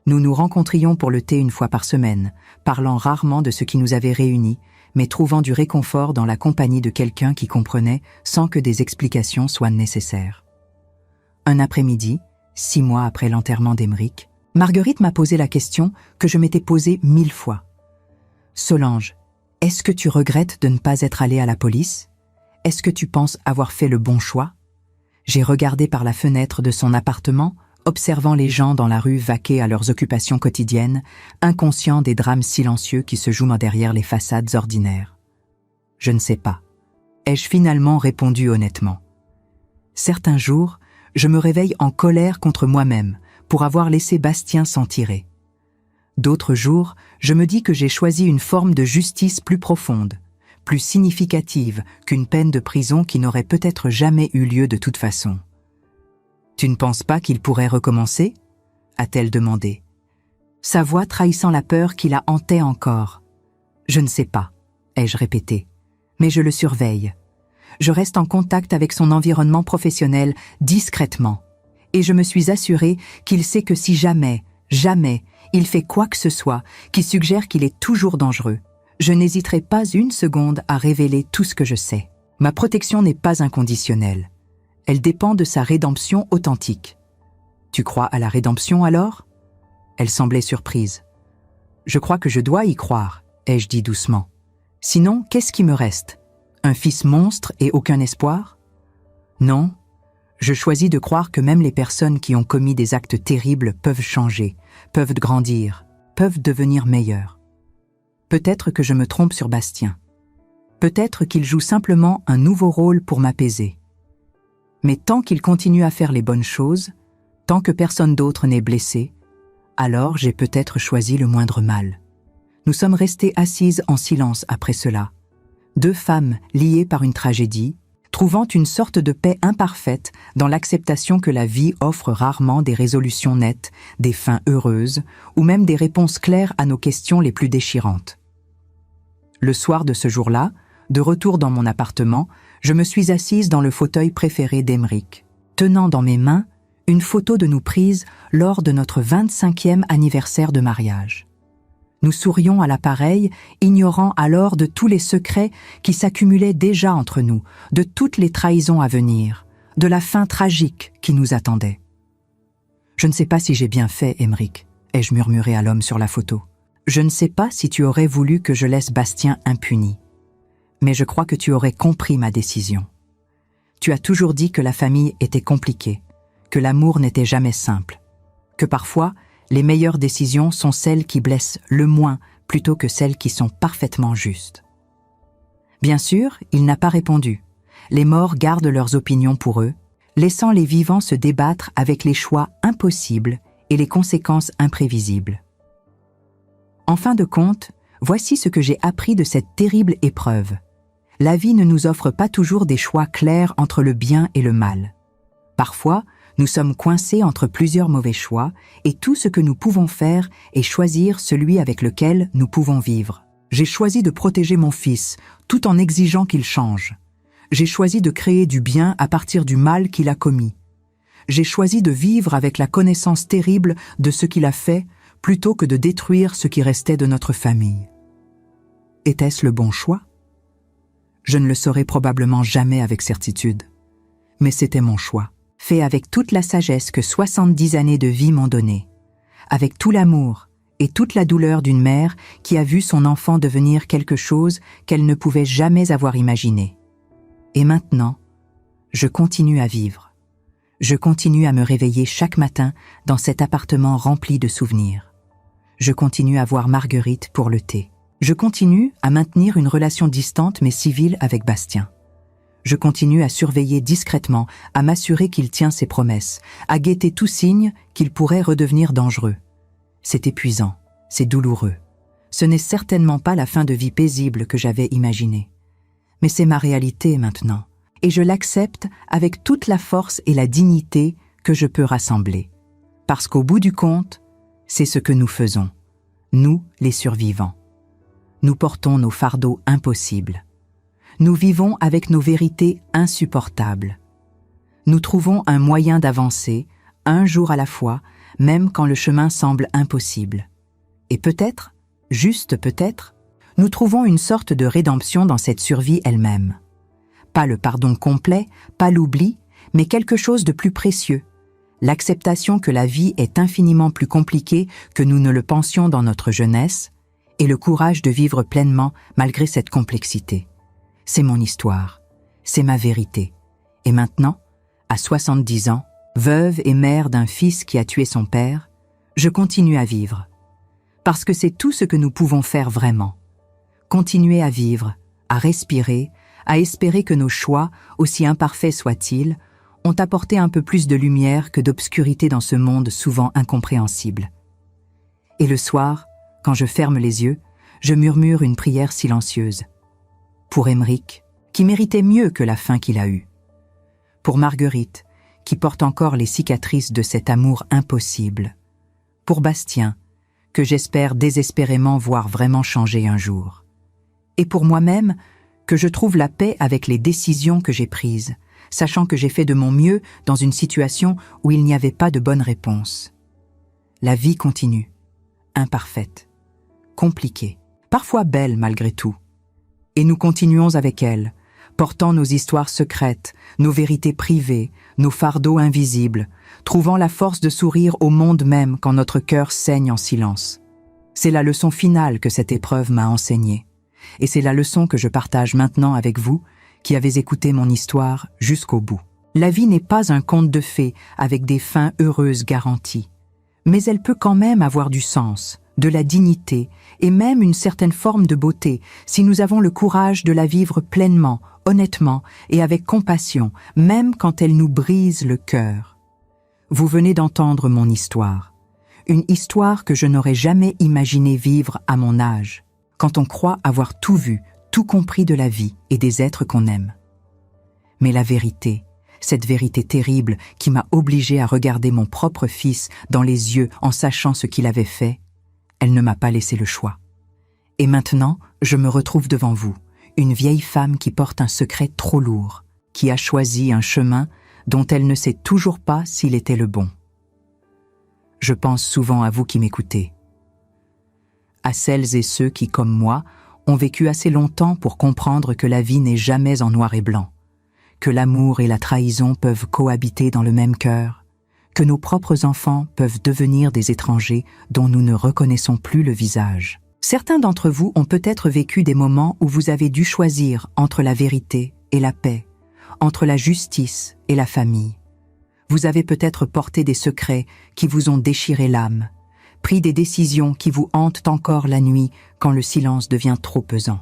Nous nous rencontrions pour le thé une fois par semaine, parlant rarement de ce qui nous avait réunis, mais trouvant du réconfort dans la compagnie de quelqu'un qui comprenait sans que des explications soient nécessaires. Un après-midi, 6 mois après l'enterrement d'Aymeric, Marguerite m'a posé la question que je m'étais posée 1000 fois. « Solange, est-ce que tu regrettes de ne pas être allée à la police? Est-ce que tu penses avoir fait le bon choix ?» J'ai regardé par la fenêtre de son appartement, observant les gens dans la rue vaquer à leurs occupations quotidiennes, inconscients des drames silencieux qui se jouent derrière les façades ordinaires. « Je ne sais pas. » ai-je finalement répondu honnêtement. Certains jours, je me réveille en colère contre moi-même pour avoir laissé Bastien s'en tirer. D'autres jours, je me dis que j'ai choisi une forme de justice plus profonde, plus significative qu'une peine de prison qui n'aurait peut-être jamais eu lieu de toute façon. « Tu ne penses pas qu'il pourrait recommencer ?» a-t-elle demandé. Sa voix trahissant la peur qui la hantait encore. « Je ne sais pas », ai-je répété, « mais je le surveille. Je reste en contact avec son environnement professionnel discrètement, et je me suis assurée qu'il sait que si jamais, il fait quoi que ce soit qui suggère qu'il est toujours dangereux, je n'hésiterai pas une seconde à révéler tout ce que je sais. Ma protection n'est pas inconditionnelle. Elle dépend de sa rédemption authentique. Tu crois à la rédemption alors ? Elle semblait surprise. Je crois que je dois y croire, ai-je dit doucement. Sinon, qu'est-ce qui me reste ? Un fils monstre et aucun espoir ? Non, je choisis de croire que même les personnes qui ont commis des actes terribles peuvent changer, peuvent grandir, peuvent devenir meilleures. Peut-être que je me trompe sur Bastien. Peut-être qu'il joue simplement un nouveau rôle pour m'apaiser. Mais tant qu'il continue à faire les bonnes choses, tant que personne d'autre n'est blessé, alors j'ai peut-être choisi le moindre mal. Nous sommes restées assises en silence après cela. Deux femmes liées par une tragédie, trouvant une sorte de paix imparfaite dans l'acceptation que la vie offre rarement des résolutions nettes, des fins heureuses, ou même des réponses claires à nos questions les plus déchirantes. Le soir de ce jour-là, de retour dans mon appartement, je me suis assise dans le fauteuil préféré d'Aymeric, tenant dans mes mains une photo de nous prise lors de notre 25e anniversaire de mariage. Nous sourions à l'appareil, ignorant alors de tous les secrets qui s'accumulaient déjà entre nous, de toutes les trahisons à venir, de la fin tragique qui nous attendait. « Je ne sais pas si j'ai bien fait, Aymeric », ai-je murmuré à l'homme sur la photo. « Je ne sais pas si tu aurais voulu que je laisse Bastien impuni. Mais je crois que tu aurais compris ma décision. Tu as toujours dit que la famille était compliquée, que l'amour n'était jamais simple, que parfois, les meilleures décisions sont celles qui blessent le moins plutôt que celles qui sont parfaitement justes. » Bien sûr, il n'a pas répondu. Les morts gardent leurs opinions pour eux, laissant les vivants se débattre avec les choix impossibles et les conséquences imprévisibles. En fin de compte, voici ce que j'ai appris de cette terrible épreuve. La vie ne nous offre pas toujours des choix clairs entre le bien et le mal. Parfois, nous sommes coincés entre plusieurs mauvais choix et tout ce que nous pouvons faire est choisir celui avec lequel nous pouvons vivre. J'ai choisi de protéger mon fils tout en exigeant qu'il change. J'ai choisi de créer du bien à partir du mal qu'il a commis. J'ai choisi de vivre avec la connaissance terrible de ce qu'il a fait plutôt que de détruire ce qui restait de notre famille. Était-ce le bon choix? Je ne le saurais probablement jamais avec certitude. Mais c'était mon choix, fait avec toute la sagesse que 70 années de vie m'ont donnée, avec tout l'amour et toute la douleur d'une mère qui a vu son enfant devenir quelque chose qu'elle ne pouvait jamais avoir imaginé. Et maintenant, je continue à vivre. Je continue à me réveiller chaque matin dans cet appartement rempli de souvenirs. Je continue à voir Marguerite pour le thé. Je continue à maintenir une relation distante mais civile avec Bastien. Je continue à surveiller discrètement, à m'assurer qu'il tient ses promesses, à guetter tout signe qu'il pourrait redevenir dangereux. C'est épuisant, c'est douloureux. Ce n'est certainement pas la fin de vie paisible que j'avais imaginée. Mais c'est ma réalité maintenant, et je l'accepte avec toute la force et la dignité que je peux rassembler. Parce qu'au bout du compte, c'est ce que nous faisons, nous les survivants. Nous portons nos fardeaux impossibles. Nous vivons avec nos vérités insupportables. Nous trouvons un moyen d'avancer, un jour à la fois, même quand le chemin semble impossible. Et peut-être, juste peut-être, nous trouvons une sorte de rédemption dans cette survie elle-même. Pas le pardon complet, pas l'oubli, mais quelque chose de plus précieux. L'acceptation que la vie est infiniment plus compliquée que nous ne le pensions dans notre jeunesse, et le courage de vivre pleinement malgré cette complexité. C'est mon histoire, c'est ma vérité. Et maintenant, à 70 ans, veuve et mère d'un fils qui a tué son père, je continue à vivre. Parce que c'est tout ce que nous pouvons faire vraiment. Continuer à vivre, à respirer, à espérer que nos choix, aussi imparfaits soient-ils, ont apporté un peu plus de lumière que d'obscurité dans ce monde souvent incompréhensible. Et le soir, quand je ferme les yeux, je murmure une prière silencieuse. Pour Émeric, qui méritait mieux que la fin qu'il a eue. Pour Marguerite, qui porte encore les cicatrices de cet amour impossible. Pour Bastien, que j'espère désespérément voir vraiment changer un jour. Et pour moi-même, que je trouve la paix avec les décisions que j'ai prises, sachant que j'ai fait de mon mieux dans une situation où il n'y avait pas de bonne réponse. La vie continue, imparfaite, compliquée, parfois belle malgré tout. Et nous continuons avec elle, portant nos histoires secrètes, nos vérités privées, nos fardeaux invisibles, trouvant la force de sourire au monde même quand notre cœur saigne en silence. C'est la leçon finale que cette épreuve m'a enseignée. Et c'est la leçon que je partage maintenant avec vous, qui avez écouté mon histoire jusqu'au bout. La vie n'est pas un conte de fées avec des fins heureuses garanties. Mais elle peut quand même avoir du sens, de la dignité et même une certaine forme de beauté si nous avons le courage de la vivre pleinement, honnêtement et avec compassion, même quand elle nous brise le cœur. Vous venez d'entendre mon histoire. Une histoire que je n'aurais jamais imaginé vivre à mon âge, quand on croit avoir tout vu, tout compris de la vie et des êtres qu'on aime. Mais la vérité, cette vérité terrible qui m'a obligée à regarder mon propre fils dans les yeux en sachant ce qu'il avait fait, elle ne m'a pas laissé le choix. Et maintenant, je me retrouve devant vous, une vieille femme qui porte un secret trop lourd, qui a choisi un chemin dont elle ne sait toujours pas s'il était le bon. Je pense souvent à vous qui m'écoutez, à celles et ceux qui, comme moi, ont vécu assez longtemps pour comprendre que la vie n'est jamais en noir et blanc, que l'amour et la trahison peuvent cohabiter dans le même cœur, que nos propres enfants peuvent devenir des étrangers dont nous ne reconnaissons plus le visage. Certains d'entre vous ont peut-être vécu des moments où vous avez dû choisir entre la vérité et la paix, entre la justice et la famille. Vous avez peut-être porté des secrets qui vous ont déchiré l'âme, pris des décisions qui vous hantent encore la nuit quand le silence devient trop pesant.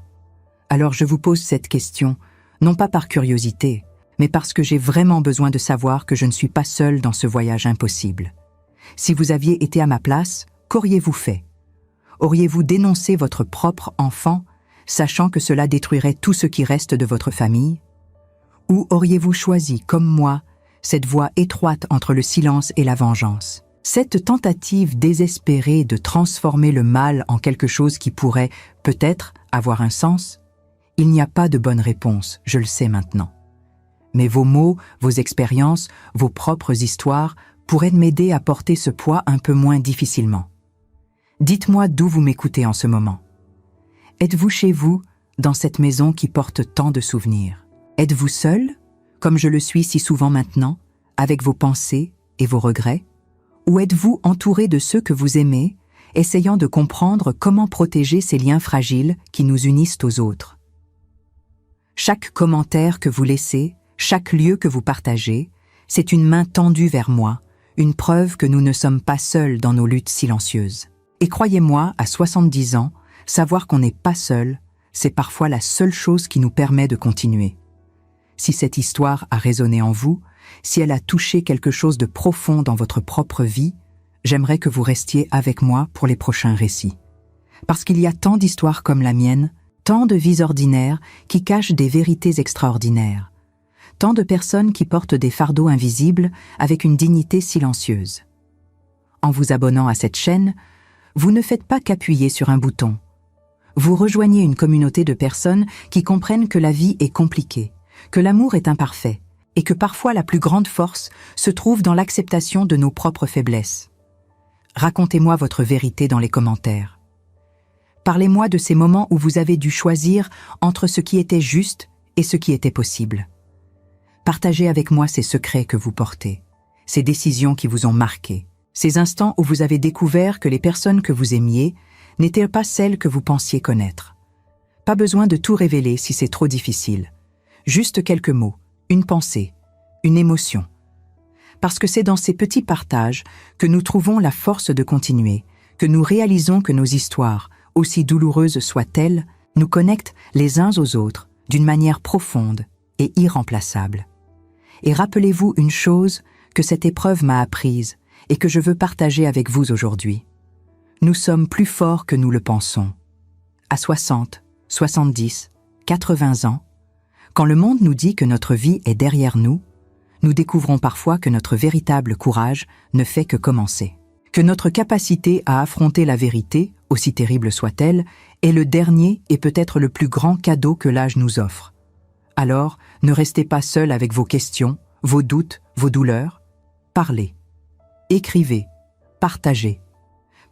Alors je vous pose cette question, non pas par curiosité, mais parce que j'ai vraiment besoin de savoir que je ne suis pas seule dans ce voyage impossible. Si vous aviez été à ma place, qu'auriez-vous fait? Auriez-vous dénoncé votre propre enfant, sachant que cela détruirait tout ce qui reste de votre famille? Ou auriez-vous choisi, comme moi, cette voie étroite entre le silence et la vengeance. Cette tentative désespérée de transformer le mal en quelque chose qui pourrait, peut-être, avoir un sens, il n'y a pas de bonne réponse, je le sais maintenant. Mais vos mots, vos expériences, vos propres histoires pourraient m'aider à porter ce poids un peu moins difficilement. Dites-moi d'où vous m'écoutez en ce moment. Êtes-vous chez vous, dans cette maison qui porte tant de souvenirs? Êtes-vous seul, comme je le suis si souvent maintenant, avec vos pensées et vos regrets? Ou êtes-vous entouré de ceux que vous aimez, essayant de comprendre comment protéger ces liens fragiles qui nous unissent aux autres? Chaque commentaire que vous laissez, chaque lieu que vous partagez, c'est une main tendue vers moi, une preuve que nous ne sommes pas seuls dans nos luttes silencieuses. Et croyez-moi, à 70 ans, savoir qu'on n'est pas seul, c'est parfois la seule chose qui nous permet de continuer. Si cette histoire a résonné en vous, si elle a touché quelque chose de profond dans votre propre vie, j'aimerais que vous restiez avec moi pour les prochains récits. Parce qu'il y a tant d'histoires comme la mienne, tant de vies ordinaires qui cachent des vérités extraordinaires, tant de personnes qui portent des fardeaux invisibles avec une dignité silencieuse. En vous abonnant à cette chaîne, vous ne faites pas qu'appuyer sur un bouton. Vous rejoignez une communauté de personnes qui comprennent que la vie est compliquée, que l'amour est imparfait, et que parfois la plus grande force se trouve dans l'acceptation de nos propres faiblesses. Racontez-moi votre vérité dans les commentaires. Parlez-moi de ces moments où vous avez dû choisir entre ce qui était juste et ce qui était possible. Partagez avec moi ces secrets que vous portez, ces décisions qui vous ont marqué, ces instants où vous avez découvert que les personnes que vous aimiez n'étaient pas celles que vous pensiez connaître. Pas besoin de tout révéler si c'est trop difficile. Juste quelques mots, une pensée, une émotion. Parce que c'est dans ces petits partages que nous trouvons la force de continuer, que nous réalisons que nos histoires, aussi douloureuses soient-elles, nous connectent les uns aux autres d'une manière profonde et irremplaçable. Et rappelez-vous une chose que cette épreuve m'a apprise et que je veux partager avec vous aujourd'hui. Nous sommes plus forts que nous le pensons. À 60, 70, 80 ans, quand le monde nous dit que notre vie est derrière nous, nous découvrons parfois que notre véritable courage ne fait que commencer. Que notre capacité à affronter la vérité, aussi terrible soit-elle, est le dernier et peut-être le plus grand cadeau que l'âge nous offre. Alors, ne restez pas seul avec vos questions, vos doutes, vos douleurs. Parlez, écrivez, partagez.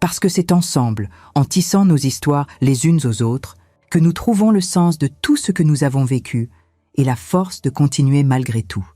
Parce que c'est ensemble, en tissant nos histoires les unes aux autres, que nous trouvons le sens de tout ce que nous avons vécu et la force de continuer malgré tout.